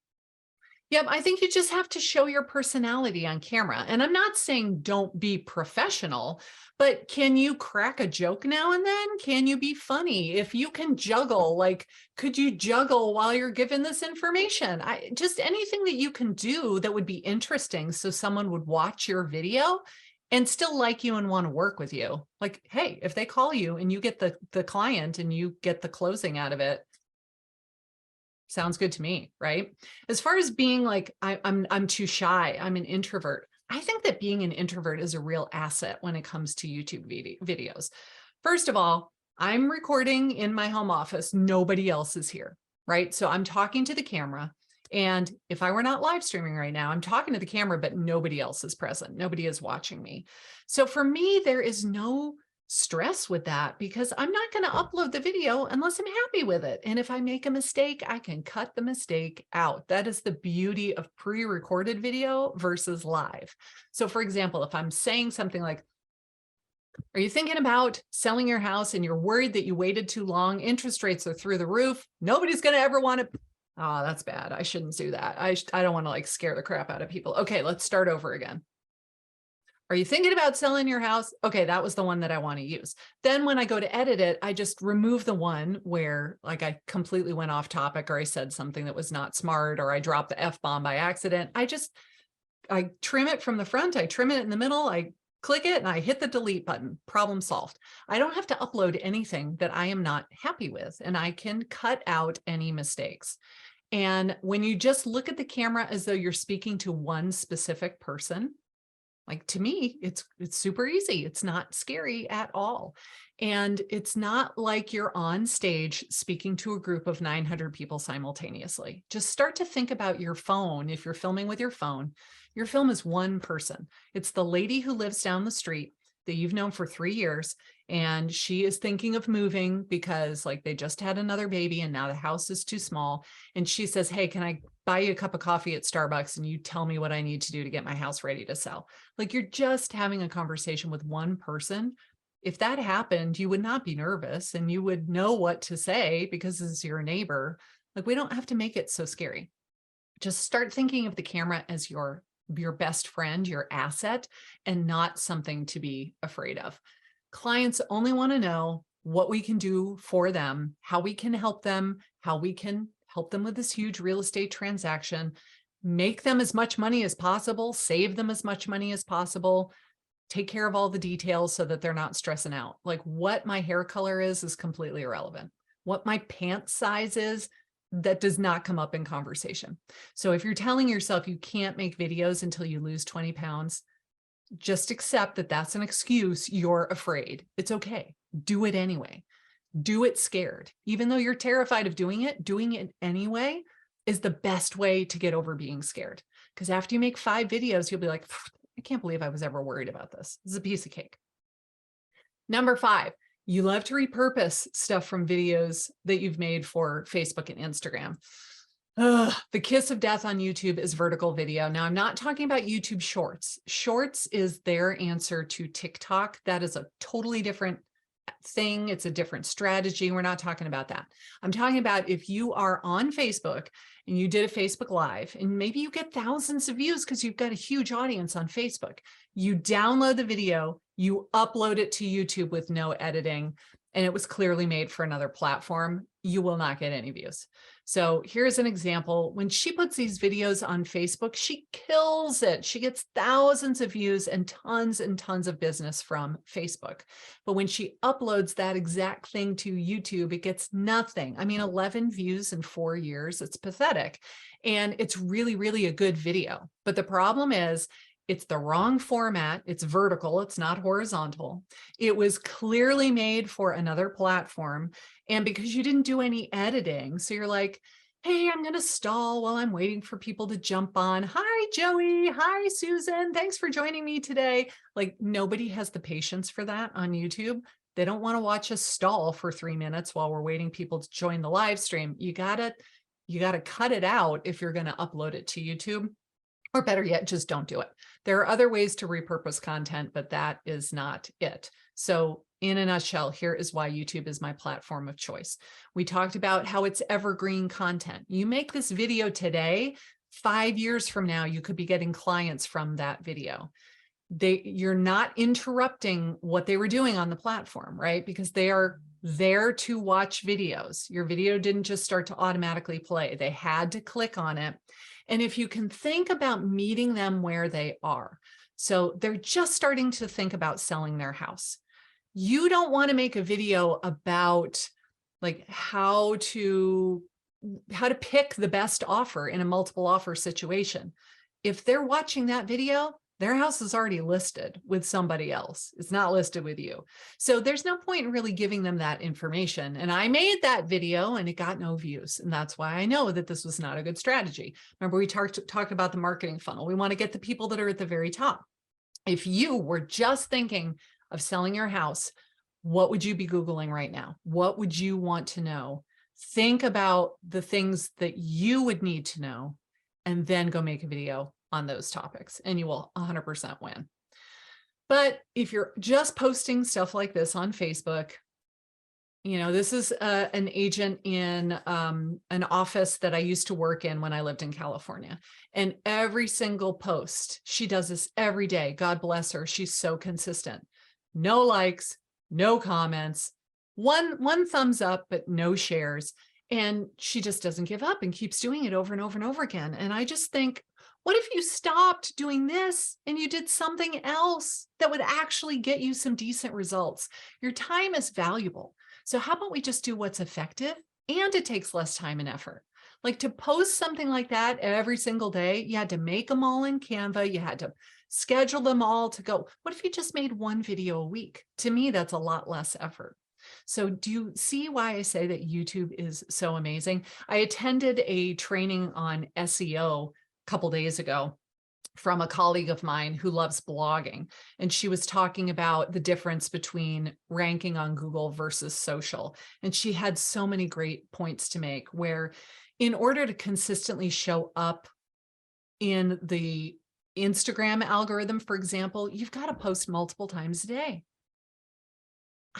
Yep, I think you just have to show your personality on camera. And I'm not saying don't be professional, but can you crack a joke now and then? Can you be funny? If you can juggle, like, could you juggle while you're given this information? Just anything that you can do that would be interesting so someone would watch your video and still like you and want to work with you. Like, hey, if they call you and you get the client and you get the closing out of it, sounds good to me, right? As far as being like, I'm too shy, I'm an introvert. I think that being an introvert is a real asset when it comes to YouTube videos. First of all, I'm recording in my home office. Nobody else is here, right? So I'm talking to the camera. And if I were not live streaming right now, I'm talking to the camera, but nobody else is present. Nobody is watching me. So for me, there is no stress with that because I'm not going to upload the video unless I'm happy with it. And if I make a mistake, I can cut the mistake out. That is the beauty of pre-recorded video versus live. So for example, if I'm saying something like, are you thinking about selling your house and you're worried that you waited too long? Interest rates are through the roof. Nobody's going to ever want to. Oh, that's bad. I shouldn't do that. I don't want to like scare the crap out of people. Okay, let's start over again. Are you thinking about selling your house? Okay, that was the one that I want to use. Then when I go to edit it, I just remove the one where like I completely went off topic or I said something that was not smart or I dropped the F-bomb by accident. I trim it from the front. I trim it in the middle. I click it and I hit the delete button. Problem solved. I don't have to upload anything that I am not happy with, and I can cut out any mistakes. And when you just look at the camera as though you're speaking to one specific person, like to me, it's super easy. It's not scary at all. And it's not like you're on stage speaking to a group of 900 people simultaneously. Just start to think about your phone. If you're filming with your phone, your film is one person. It's the lady who lives down the street that you've known for 3 years. And she is thinking of moving because like they just had another baby and now the house is too small. And she says, hey, can I buy you a cup of coffee at Starbucks and you tell me what I need to do to get my house ready to sell? Like you're just having a conversation with one person. If that happened, you would not be nervous and you would know what to say because this is your neighbor. Like we don't have to make it so scary. Just start thinking of the camera as your best friend, your asset, and not something to be afraid of. Clients only want to know what we can do for them, how we can help them, how we can help them with this huge real estate transaction. make them as much money as possible, save them as much money as possible, take care of all the details so that they're not stressing out. Like what my hair color is completely irrelevant. What my pant size is, that does not come up in conversation. So if you're telling yourself you can't make videos until you lose 20 pounds, just accept that that's an excuse. You're afraid. It's okay. Do it anyway. Do it scared. Even though you're terrified of doing it anyway is the best way to get over being scared. Because after you make 5 videos, you'll be like, I can't believe I was ever worried about this. This is a piece of cake. Number 5, you love to repurpose stuff from videos that you've made for Facebook and Instagram. The kiss of death on YouTube is vertical video. Now, I'm not talking about YouTube Shorts. Shorts is their answer to TikTok. That is a totally different thing. It's a different strategy. We're not talking about that. I'm talking about if you are on Facebook and you did a Facebook Live, and maybe you get thousands of views because you've got a huge audience on Facebook. You download the video, you upload it to YouTube with no editing, and it was clearly made for another platform, you will not get any views. So here's an example. When she puts these videos on Facebook, she kills it. She gets thousands of views and tons of business from Facebook. But when she uploads that exact thing to YouTube, it gets nothing. I mean, 11 views in 4 years, it's pathetic. And it's really, really a good video. But the problem is, it's the wrong format. It's vertical. It's not horizontal. It was clearly made for another platform. And because you didn't do any editing, so you're like, hey, I'm going to stall while I'm waiting for people to jump on. Hi, Joey. Hi, Susan. Thanks for joining me today. Like nobody has the patience for that on YouTube. They don't want to watch us stall for 3 minutes while we're waiting people to join the live stream. You gotta cut it out if you're going to upload it to YouTube. Or better yet, just don't do it. There are other ways to repurpose content, but that is not it. So in a nutshell, here is why YouTube is my platform of choice. We talked about how it's evergreen content. You make this video today, 5 years from now, you could be getting clients from that video. You're not interrupting what they were doing on the platform, right? Because they are there to watch videos. Your video didn't just start to automatically play. They had to click on it. And if you can think about meeting them where they are, so they're just starting to think about selling their house. You don't want to make a video about like how to pick the best offer in a multiple offer situation. If they're watching that video, their house is already listed with somebody else. It's not listed with you. So there's no point in really giving them that information. And I made that video and it got no views. And that's why I know that this was not a good strategy. Remember, we talked about the marketing funnel. We want to get the people that are at the very top. If you were just thinking of selling your house, what would you be Googling right now? What would you want to know? Think about the things that you would need to know and then go make a video on those topics and you will 100% win. But if you're just posting stuff like this on Facebook, you know, this is an agent in an office that I used to work in when I lived in California. And every single post, she does this every day. God bless her. She's so consistent. No likes, no comments, one thumbs up, but no shares. And she just doesn't give up and keeps doing it over and over and over again. And I just think, what if you stopped doing this and you did something else that would actually get you some decent results? Your time is valuable. So how about we just do what's effective and it takes less time and effort? Like to post something like that every single day, you had to make them all in Canva. You had to schedule them all to go. What if you just made 1 video a week? To me, that's a lot less effort. So do you see why I say that YouTube is so amazing? I attended a training on SEO couple days ago from a colleague of mine who loves blogging. And she was talking about the difference between ranking on Google versus social. And she had so many great points to make where in order to consistently show up in the Instagram algorithm, for example, you've got to post multiple times a day.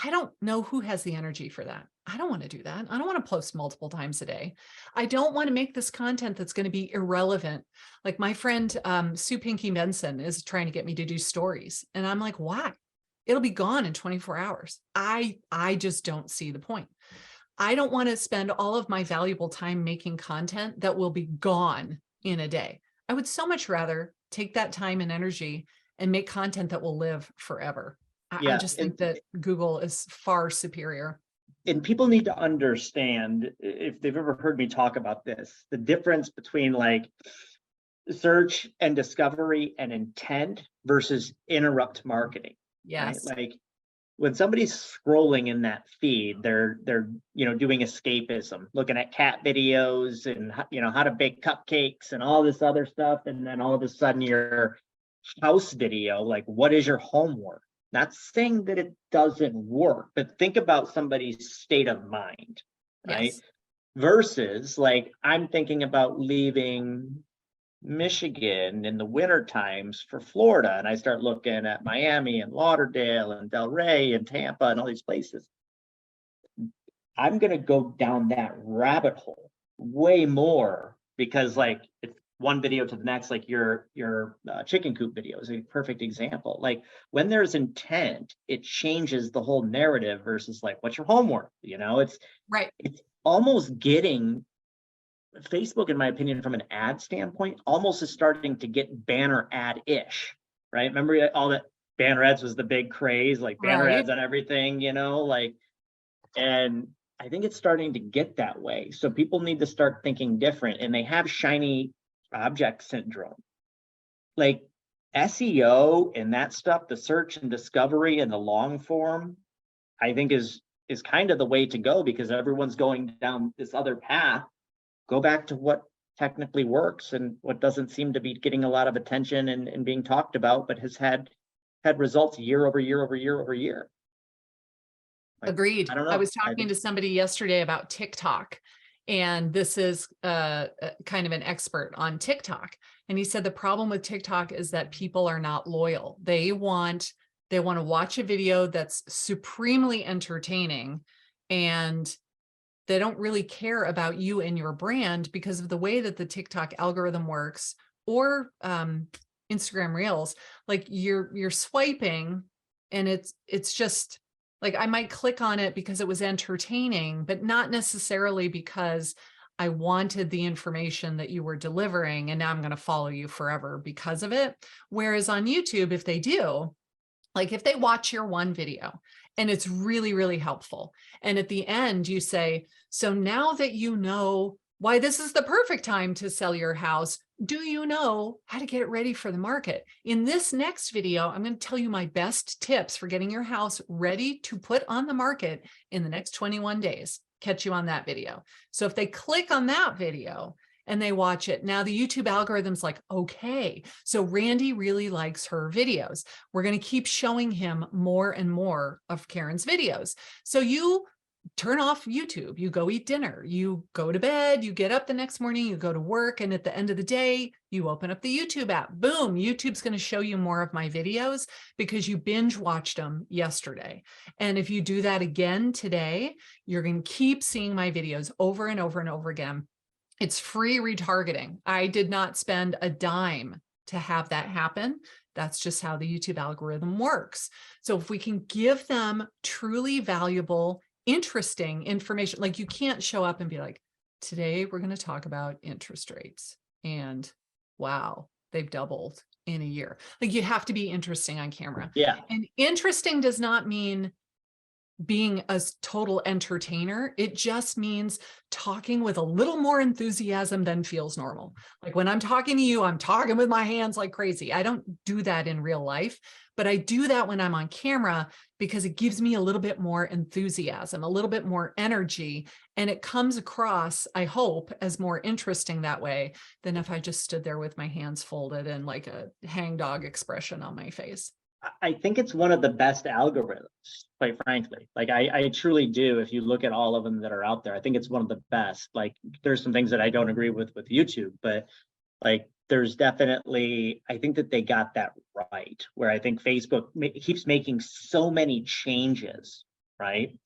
I don't know who has the energy for that. I don't want to do that. I don't want to post multiple times a day. I don't want to make this content that's going to be irrelevant. Like my friend, Sue Pinky Benson is trying to get me to do stories. And I'm like, why? It'll be gone in 24 hours. I just don't see the point. I don't want to spend all of my valuable time making content that will be gone in a day. I would so much rather take that time and energy and make content that will live forever. I Yeah, just think that Google is far superior. and people need to understand, if they've ever heard me talk about this, the difference between like search and discovery and intent versus interrupt marketing, right? Yes. Like when somebody's scrolling in that feed, they're doing escapism, looking at cat videos and how to bake cupcakes and all this other stuff, and then all of a sudden your house video, like, what is your homework? Not saying that it doesn't work, but think about somebody's state of mind, right? Yes. Versus like I'm thinking about leaving Michigan in the winter times for Florida, and I start looking at Miami and Lauderdale and Delray and Tampa and all these places. I'm going to go down that rabbit hole way more because like it's one video to the next, like your chicken coop video is a perfect example. Like when there's intent, it changes the whole narrative versus like, what's your homework? It's Right. it's almost getting Facebook, in my opinion, from an ad standpoint, almost is starting to get banner ad-ish, right? Remember all that banner ads was the big craze, like banner Right. ads on everything, like, and I think it's starting to get that way. So people need to start thinking different, and they have shiny object syndrome. Like SEO and that stuff, the search and discovery and the long form, I think is kind of the way to go because everyone's going down this other path. Go back to what technically works and what doesn't seem to be getting a lot of attention and being talked about, but has had results year over year over year over year. Like, Agreed. I don't I know. was talking to somebody yesterday about TikTok, and this is kind of an expert on TikTok. And he said the problem with TikTok is that people are not loyal. They want to watch a video that's supremely entertaining, and they don't really care about you and your brand because of the way that the TikTok algorithm works, or Instagram Reels. Like you're swiping, and it's just like I might click on it because it was entertaining, but not necessarily because I wanted the information that you were delivering, and now I'm going to follow you forever because of it. Whereas on YouTube, if they do, like if they watch your one video and it's really, really helpful, and at the end you say, so now that you know why this is the perfect time to sell your house, do you know how to get it ready for the market? In this next video, I'm going to tell you my best tips for getting your house ready to put on the market in the next 21 days. Catch you on that video. So if they click on that video and they watch it, now the YouTube algorithm's like, okay, so Randy really likes her videos. We're going to keep showing him more and more of Karen's videos. So you turn off YouTube, you go eat dinner, you go to bed, you get up the next morning, you go to work, and at the end of the day, you open up the YouTube app. Boom, YouTube's going to show you more of my videos because you binge watched them yesterday. And if you do that again today, you're going to keep seeing my videos over and over and over again. It's free retargeting. I did not spend a dime to have that happen. That's just how the YouTube algorithm works. So if we can give them truly valuable, interesting information, like you can't show up and be like, today we're going to talk about interest rates, and wow, they've doubled in a year. Like you have to be interesting on camera. Yeah. And interesting does not mean being a total entertainer. It just means talking with a little more enthusiasm than feels normal. Like when I'm talking to you, I'm talking with my hands like crazy. I don't do that in real life, but I do that when I'm on camera because it gives me a little bit more enthusiasm, a little bit more energy, and it comes across, I hope, as more interesting that way than if I just stood there with my hands folded and like a hangdog expression on my face. I think it's one of the best algorithms, quite frankly. Like I truly do. If you look at all of them that are out there, I think it's one of the best. Like there's some things that I don't agree with YouTube, but like there's definitely, I think that they got that right, where I think Facebook keeps making so many changes, right?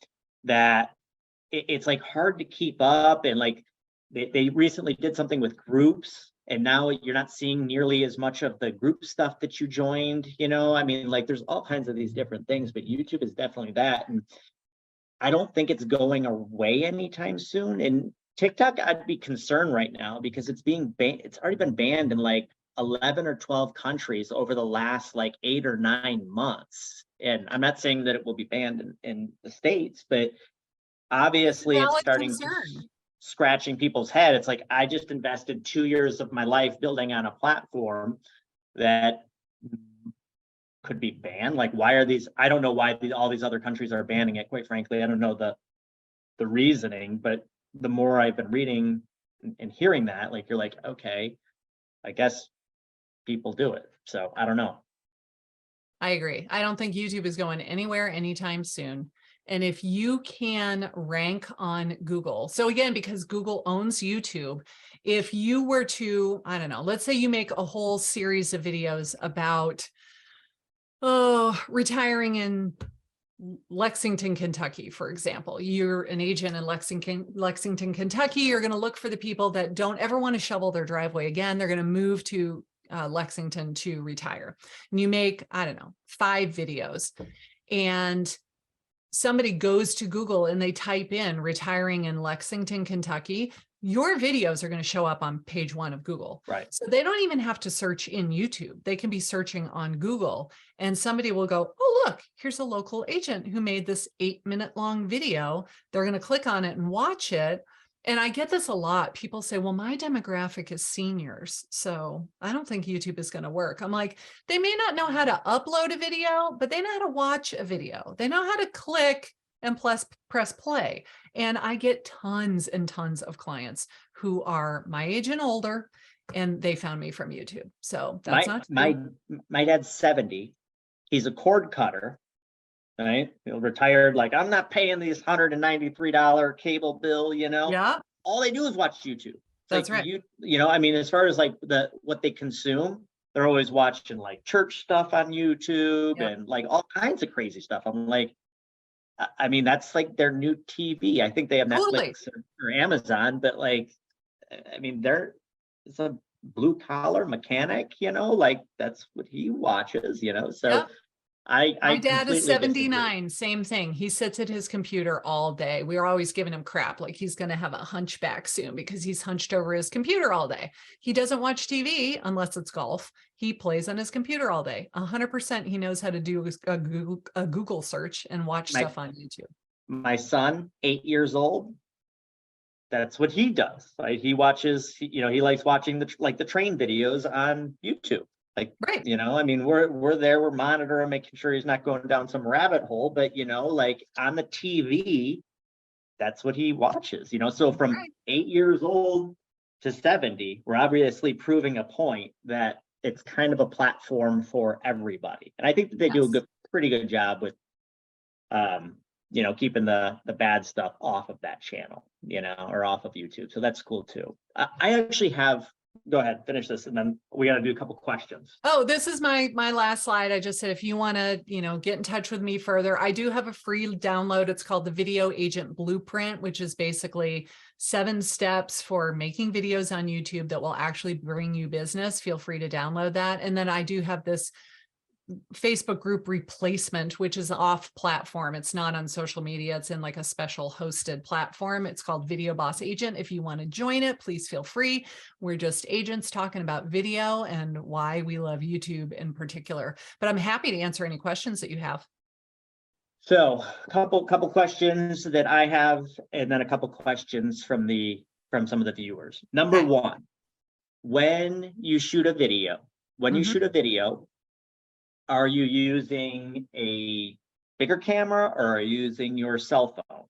That it's like hard to keep up. And like they recently did something with groups, and now you're not seeing nearly as much of the group stuff that you joined. I mean, like there's all kinds of these different things, but YouTube is definitely that. And I don't think it's going away anytime soon. And TikTok, I'd be concerned right now because it's being banned. It's already been banned in like 11 or 12 countries over the last like 8 or 9 months. And I'm not saying that it will be banned in the States, but obviously it's Valid starting to concern. scratching people's head. It's like, I just invested 2 years of my life building on a platform that could be banned. Like, why are these? I don't know why all these other countries are banning it. Quite frankly, I don't know the reasoning, but the more I've been reading and hearing that, like, you're like, okay, I guess people do it. So I don't know. I agree. I don't think YouTube is going anywhere anytime soon. And if you can rank on Google, so again, because Google owns YouTube, if you were to, I don't know, let's say you make a whole series of videos about, retiring in Lexington, Kentucky, for example. You're an agent in Lexington, Kentucky. You're going to look for the people that don't ever want to shovel their driveway again. They're going to move to Lexington to retire. And you make, I don't know, 5 videos, and somebody goes to Google and they type in retiring in Lexington, Kentucky, your videos are going to show up on page 1 of Google. Right. So they don't even have to search in YouTube. They can be searching on Google, and somebody will go, oh, look, here's a local agent who made this 8-minute long video. They're going to click on it and watch it. And I get this a lot. People say, well, my demographic is seniors, so I don't think YouTube is going to work. I'm like, they may not know how to upload a video, but they know how to watch a video. They know how to click and press play. And I get tons and tons of clients who are my age and older, and they found me from YouTube. So that's my dad's 70. He's a cord cutter. Right? He'll retired. Like, I'm not paying these $193 cable bill, Yeah, all they do is watch YouTube. that's like, right. I mean, as far as like what they consume, they're always watching like church stuff on YouTube Yep. and like all kinds of crazy stuff. I'm like, I mean, that's like their new TV. I think they have Totally. Netflix or Amazon, but like, I mean, it's a blue collar mechanic, like that's what he watches, So Yep. I My dad is completely disagree. 79, same thing. He sits at his computer all day. We are always giving him crap, like he's going to have a hunchback soon because he's hunched over his computer all day. He doesn't watch TV unless it's golf. He plays on his computer all day. 100% he knows how to do a Google search and watch stuff on YouTube. My son, 8 years old, that's what he does. Right? He watches, he likes watching the train videos on YouTube. Like, right. I mean, we're there, we're monitoring, making sure he's not going down some rabbit hole, but like on the TV, that's what he watches, so from 8 years old to 70, we're obviously proving a point that it's kind of a platform for everybody. And I think that they do a pretty good job with, keeping the bad stuff off of that channel, or off of YouTube. So that's cool too. I actually have, go ahead, finish this, and then we got to do a couple questions. Oh, this is my last slide. I just said, if you want to, get in touch with me further, I do have a free download. It's called the Video Agent Blueprint, which is basically 7 steps for making videos on YouTube that will actually bring you business. Feel free to download that. And then I do have this Facebook group replacement, which is off platform. It's not on social media. It's in like a special hosted platform. It's called Video Boss Agent. If you want to join it, please feel free. We're just agents talking about video and why we love YouTube in particular, but I'm happy to answer any questions that you have. So a couple questions that I have, and then a couple questions from some of the viewers. Number one, when you shoot a video, are you using a bigger camera or are you using your cell phone?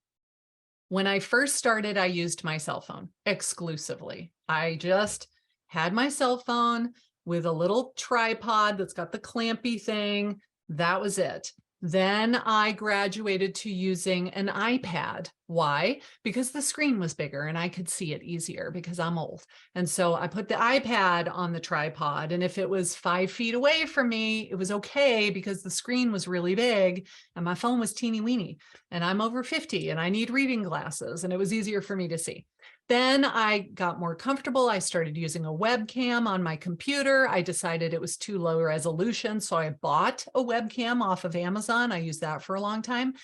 When I first started, I used my cell phone exclusively. I just had my cell phone with a little tripod that's got the clampy thing. That was it. Then I graduated to using an iPad. Why? Because the screen was bigger and I could see it easier because I'm old. And so I put the iPad on the tripod, and if it was 5 feet away from me, it was okay because the screen was really big and my phone was teeny weeny, and I'm over 50 and I need reading glasses, and it was easier for me to see. Then I got more comfortable. I started using a webcam on my computer. I decided it was too low resolution, so I bought a webcam off of Amazon. I used that for a long time.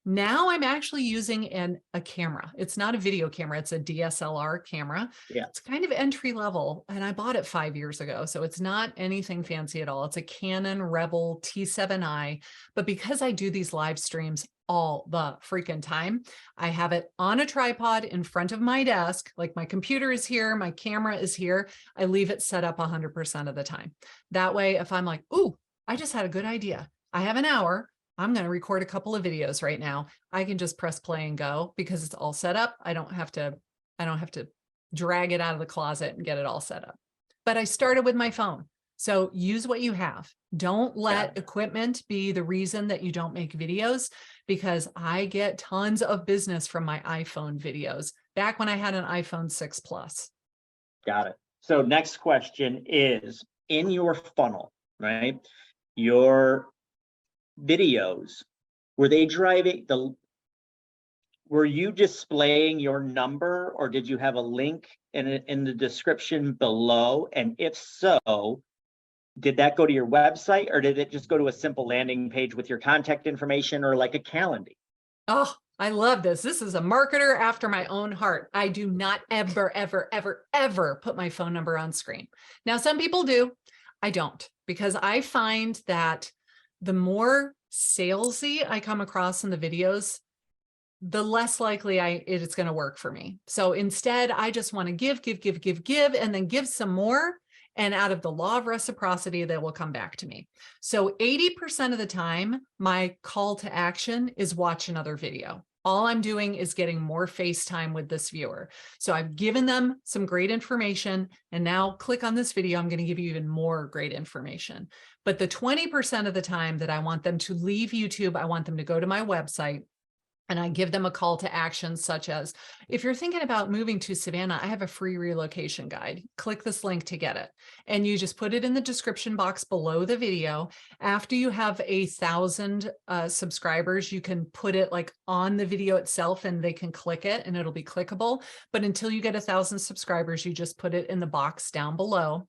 Now I'm actually using a camera. It's not a video camera. It's a DSLR camera. Yeah. It's kind of entry level, and I bought it 5 years ago. So it's not anything fancy at all. It's a Canon Rebel T7i. But because I do these live streams all the freaking time, I have it on a tripod in front of my desk. Like my computer is here, my camera is here. I leave it set up 100% of the time. That way, if I'm like, ooh, I just had a good idea. I have an hour. I'm going to record a couple of videos right now. I can just press play and go because it's all set up. I don't have to drag it out of the closet and get it all set up. But I started with my phone. So use what you have. Don't let equipment be the reason that you don't make videos, because I get tons of business from my iPhone videos back when I had an iPhone 6 Plus. Got it. So next question is, in your funnel, right? Your videos, were you displaying your number, or did you have a link in the description below? And if so, did that go to your website, or did it just go to a simple landing page with your contact information, or like a calendar? Oh, I love this. This is a marketer after my own heart. I do not ever, ever, ever, ever put my phone number on screen. Now, some people do. I don't, because I find that the more salesy I come across in the videos, the less likely it's going to work for me. So instead, I just want to give, and then give some more. And out of the law of reciprocity, they will come back to me. So 80% of the time, my call to action is watch another video. All I'm doing is getting more face time with this viewer. So I've given them some great information, and now click on this video. I'm going to give you even more great information. But the 20% of the time that I want them to leave YouTube, I want them to go to my website, and I give them a call to action, such as, if you're thinking about moving to Savannah, I have a free relocation guide. Click this link to get it. And you just put it in the description box below the video. After you have 1,000 subscribers, you can put it like on the video itself and they can click it and it'll be clickable. But until you get 1,000 subscribers, you just put it in the box down below.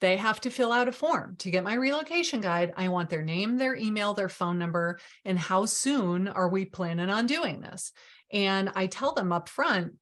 They have to fill out a form to get my relocation guide. I want their name, their email, their phone number, and how soon are we planning on doing this? And I tell them up front,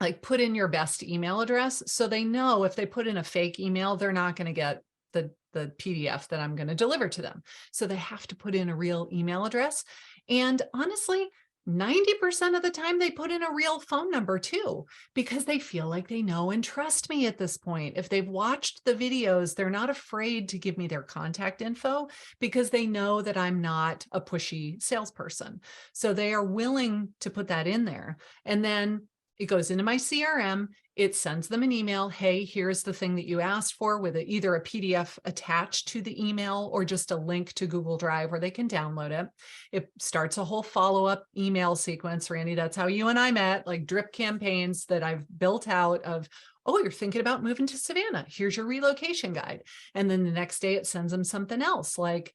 like, put in your best email address so they know if they put in a fake email, they're not going to get the PDF that I'm going to deliver to them. So they have to put in a real email address. And honestly, 90% of the time they put in a real phone number too, because they feel like they know and trust me at this point. If they've watched the videos, they're not afraid to give me their contact info because they know that I'm not a pushy salesperson. So they are willing to put that in there. And then it goes into my CRM. It sends them an email. Hey, here's the thing that you asked for, with either a PDF attached to the email or just a link to Google Drive where they can download it. It starts a whole follow-up email sequence, Randy. That's how you and I met, like drip campaigns that I've built out of, oh, you're thinking about moving to Savannah. Here's your relocation guide. And then the next day it sends them something else like,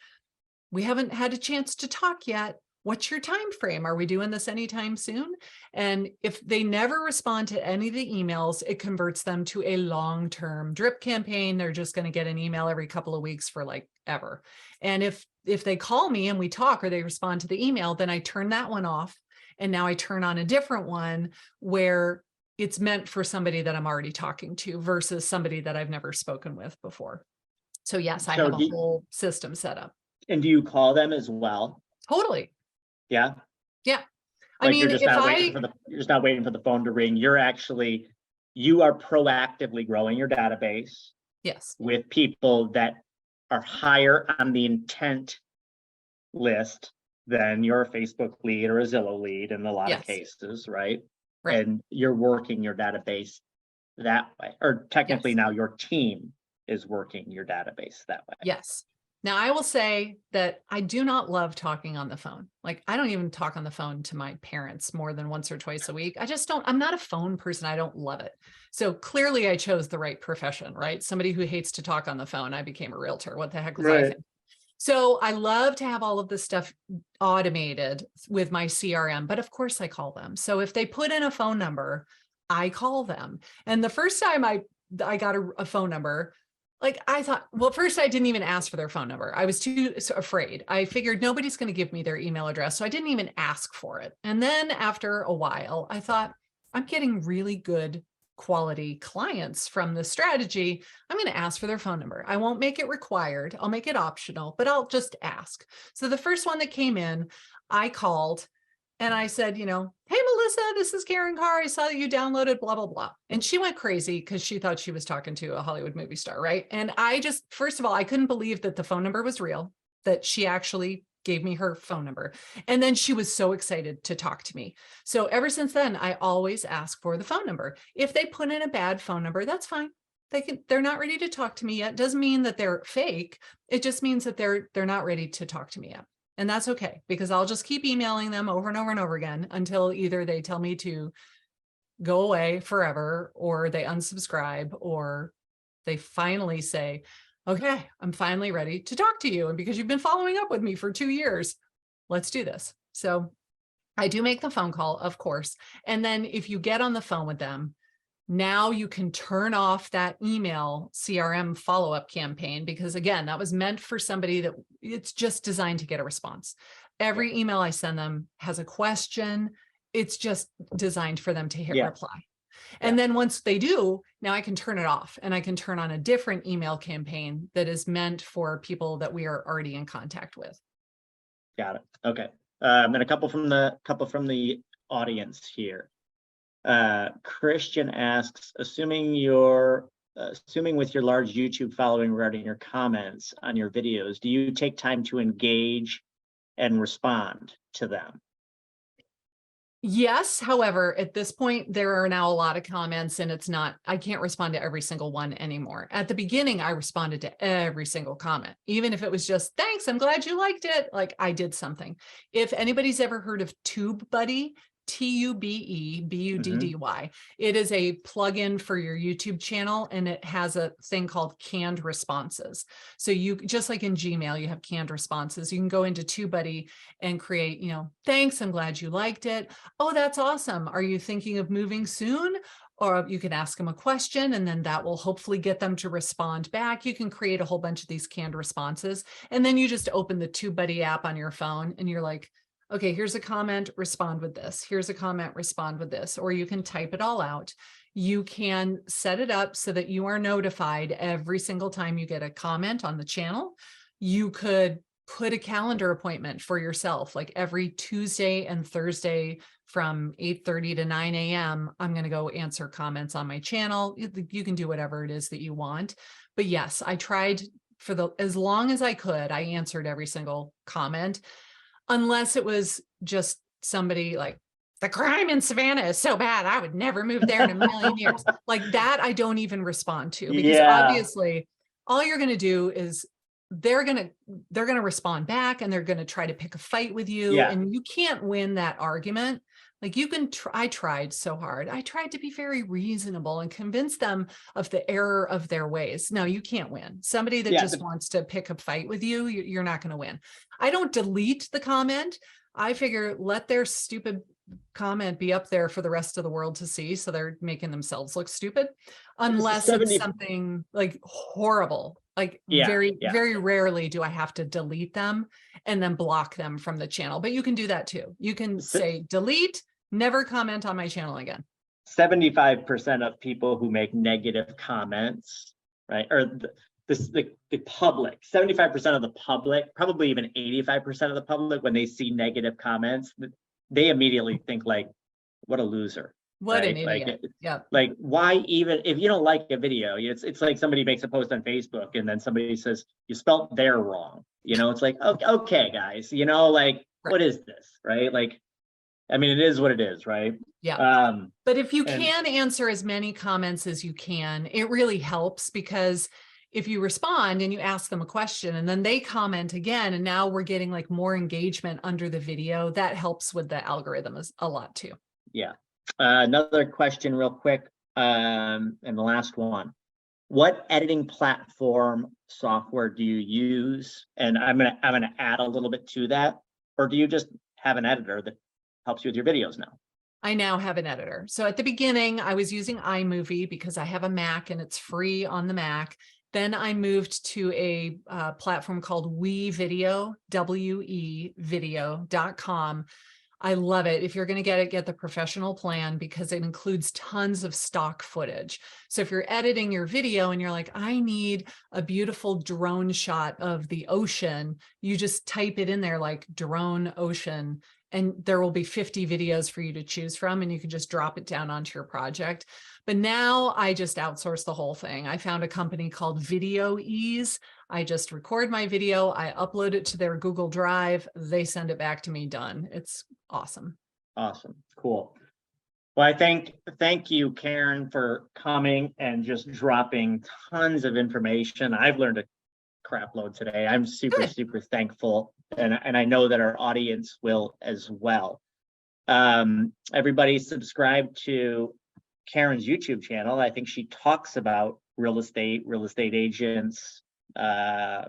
we haven't had a chance to talk yet. What's your time frame? Are we doing this anytime soon? And if they never respond to any of the emails, it converts them to a long-term drip campaign. They're just going to get an email every couple of weeks for like ever. And if they call me and we talk or they respond to the email, then I turn that one off. And now I turn on a different one where it's meant for somebody that I'm already talking to versus somebody that I've never spoken with before. So yes, I have a whole system set up. And do you call them as well? Totally. Yeah. Yeah. Like, I mean, you're just not waiting for the phone to ring. You are proactively growing your database. Yes. With people that are higher on the intent list than your Facebook lead or a Zillow lead in a lot of cases, right? And you're working your database that way, or technically now your team is working your database that way. Yes. Now, I will say that I do not love talking on the phone. Like, I don't even talk on the phone to my parents more than once or twice a week. I just don't, I'm not a phone person. I don't love it. So clearly I chose the right profession, right? Somebody who hates to talk on the phone. I became a realtor. What the heck was I thinking? So I love to have all of this stuff automated with my CRM, but of course I call them. So if they put in a phone number, I call them. And the first time I got a phone number, like, I thought, well, first I didn't even ask for their phone number. I was too afraid. I figured nobody's going to give me their email address. So I didn't even ask for it. And then after a while, I thought, I'm getting really good quality clients from this strategy. I'm going to ask for their phone number. I won't make it required. I'll make it optional, but I'll just ask. So the first one that came in, I called and I said, hey, Melissa, this is Karen Carr. I saw that you downloaded blah, blah, blah. And she went crazy because she thought she was talking to a Hollywood movie star, right? And I just, first of all, I couldn't believe that the phone number was real, that she actually gave me her phone number. And then she was so excited to talk to me. So ever since then, I always ask for the phone number. If they put in a bad phone number, that's fine. They're not ready to talk to me yet. Doesn't mean that they're fake. It just means that they're not ready to talk to me yet. And that's okay, because I'll just keep emailing them over and over and over again until either they tell me to go away forever, or they unsubscribe, or they finally say, okay, I'm finally ready to talk to you. And because you've been following up with me for 2 years, let's do this. So I do make the phone call, of course. And then if you get on the phone with them, now you can turn off that email CRM follow-up campaign, because again, that was meant for somebody that it's just designed to get a response. Every email I send them has a question. It's just designed for them to hit reply. And then once they do, now I can turn it off and I can turn on a different email campaign that is meant for people that we are already in contact with. Got it. Okay. And a couple from the audience here. Christian asks, assuming with your large YouTube following regarding your comments on your videos, do you take time to engage and respond to them? Yes. However, at this point, there are now a lot of comments and I can't respond to every single one anymore. At the beginning, I responded to every single comment, even if it was just, thanks, I'm glad you liked it. Like I did something. If anybody's ever heard of TubeBuddy, TubeBuddy, it is a plugin for your YouTube channel, and it has a thing called canned responses. So you, just like in Gmail, you have canned responses. You can go into TubeBuddy and create, thanks, I'm glad you liked it. Oh, that's awesome. Are you thinking of moving soon? Or you can ask them a question, and then that will hopefully get them to respond back. You can create a whole bunch of these canned responses, and then you just open the TubeBuddy app on your phone and you're like, okay, here's a comment, respond with this. Here's a comment, respond with this. Or you can type it all out. You can set it up so that you are notified every single time you get a comment on the channel. You could put a calendar appointment for yourself, like every Tuesday and Thursday from 8:30 to 9 a.m. I'm going to go answer comments on my channel. You can do whatever it is that you want. But yes, I tried as long as I could. I answered every single comment. Unless it was just somebody like, the crime in Savannah is so bad, I would never move there in a million years. Like that, I don't even respond to, because obviously all you're going to do is they're going to respond back, and they're going to try to pick a fight with you. And you can't win that argument. Like I tried so hard. I tried to be very reasonable and convince them of the error of their ways. No, you can't win. Somebody that just wants to pick a fight with you, you're not going to win. I don't delete the comment. I figure let their stupid comment be up there for the rest of the world to see. So they're making themselves look stupid, unless it's something like horrible. Like very rarely do I have to delete them and then block them from the channel. But you can do that too. You can say delete, never comment on my channel again. 75% of people who make negative comments, right, or the public, 75% of the public, probably even 85% of the public, when they see negative comments, they immediately think like, what a loser. What an idiot. Like, why even, if you don't like a video, it's like somebody makes a post on Facebook and then somebody says, you spelt there wrong. It's like, okay, guys, like, what is this, right? Like, I mean, it is what it is, right? Yeah. But if you can answer as many comments as you can, it really helps, because if you respond and you ask them a question and then they comment again, and now we're getting like more engagement under the video, that helps with the algorithm a lot too. Yeah. Another question real quick, and the last one. What editing platform software do you use? And I'm gonna add a little bit to that. Or do you just have an editor that helps you with your videos now? I now have an editor. So at the beginning, I was using iMovie because I have a Mac and it's free on the Mac. Then I moved to a platform called WeVideo, wevideo.com. I love it. If you're going to get it, get the professional plan because it includes tons of stock footage. So if you're editing your video and you're like, I need a beautiful drone shot of the ocean, you just type it in there like drone ocean, and there will be 50 videos for you to choose from, and you can just drop it down onto your project. But now I just outsource the whole thing. I found a company called Video Ease. I just record my video, I upload it to their Google Drive, they send it back to me, done. It's awesome. Awesome. Cool. Well, I thank you, Karen, for coming and just dropping tons of information. I've learned a crap load today. I'm super thankful. And I know that our audience will as well. Everybody subscribe to Karen's YouTube channel. I think she talks about real estate agents,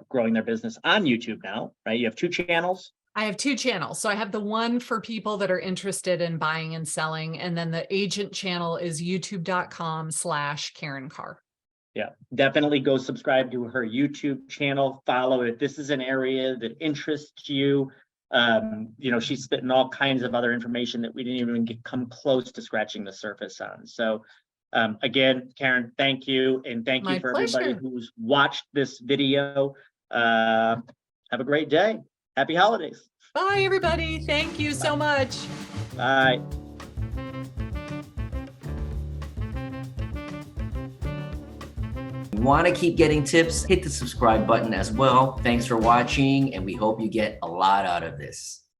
growing their business on YouTube now, right? You have 2 channels. I have 2 channels. So I have the one for people that are interested in buying and selling. And then the agent channel is youtube.com/Karen Carr. Yeah, definitely go subscribe to her YouTube channel, follow it. If this is an area that interests you, she's spitting all kinds of other information that we didn't even come close to scratching the surface on. So again, Karen, thank you. And thank you for everybody who's watched this video. Have a great day. Happy holidays. Bye, everybody. Thank you so much. Bye. Want to keep getting tips? Hit the subscribe button as well. Thanks for watching, and we hope you get a lot out of this.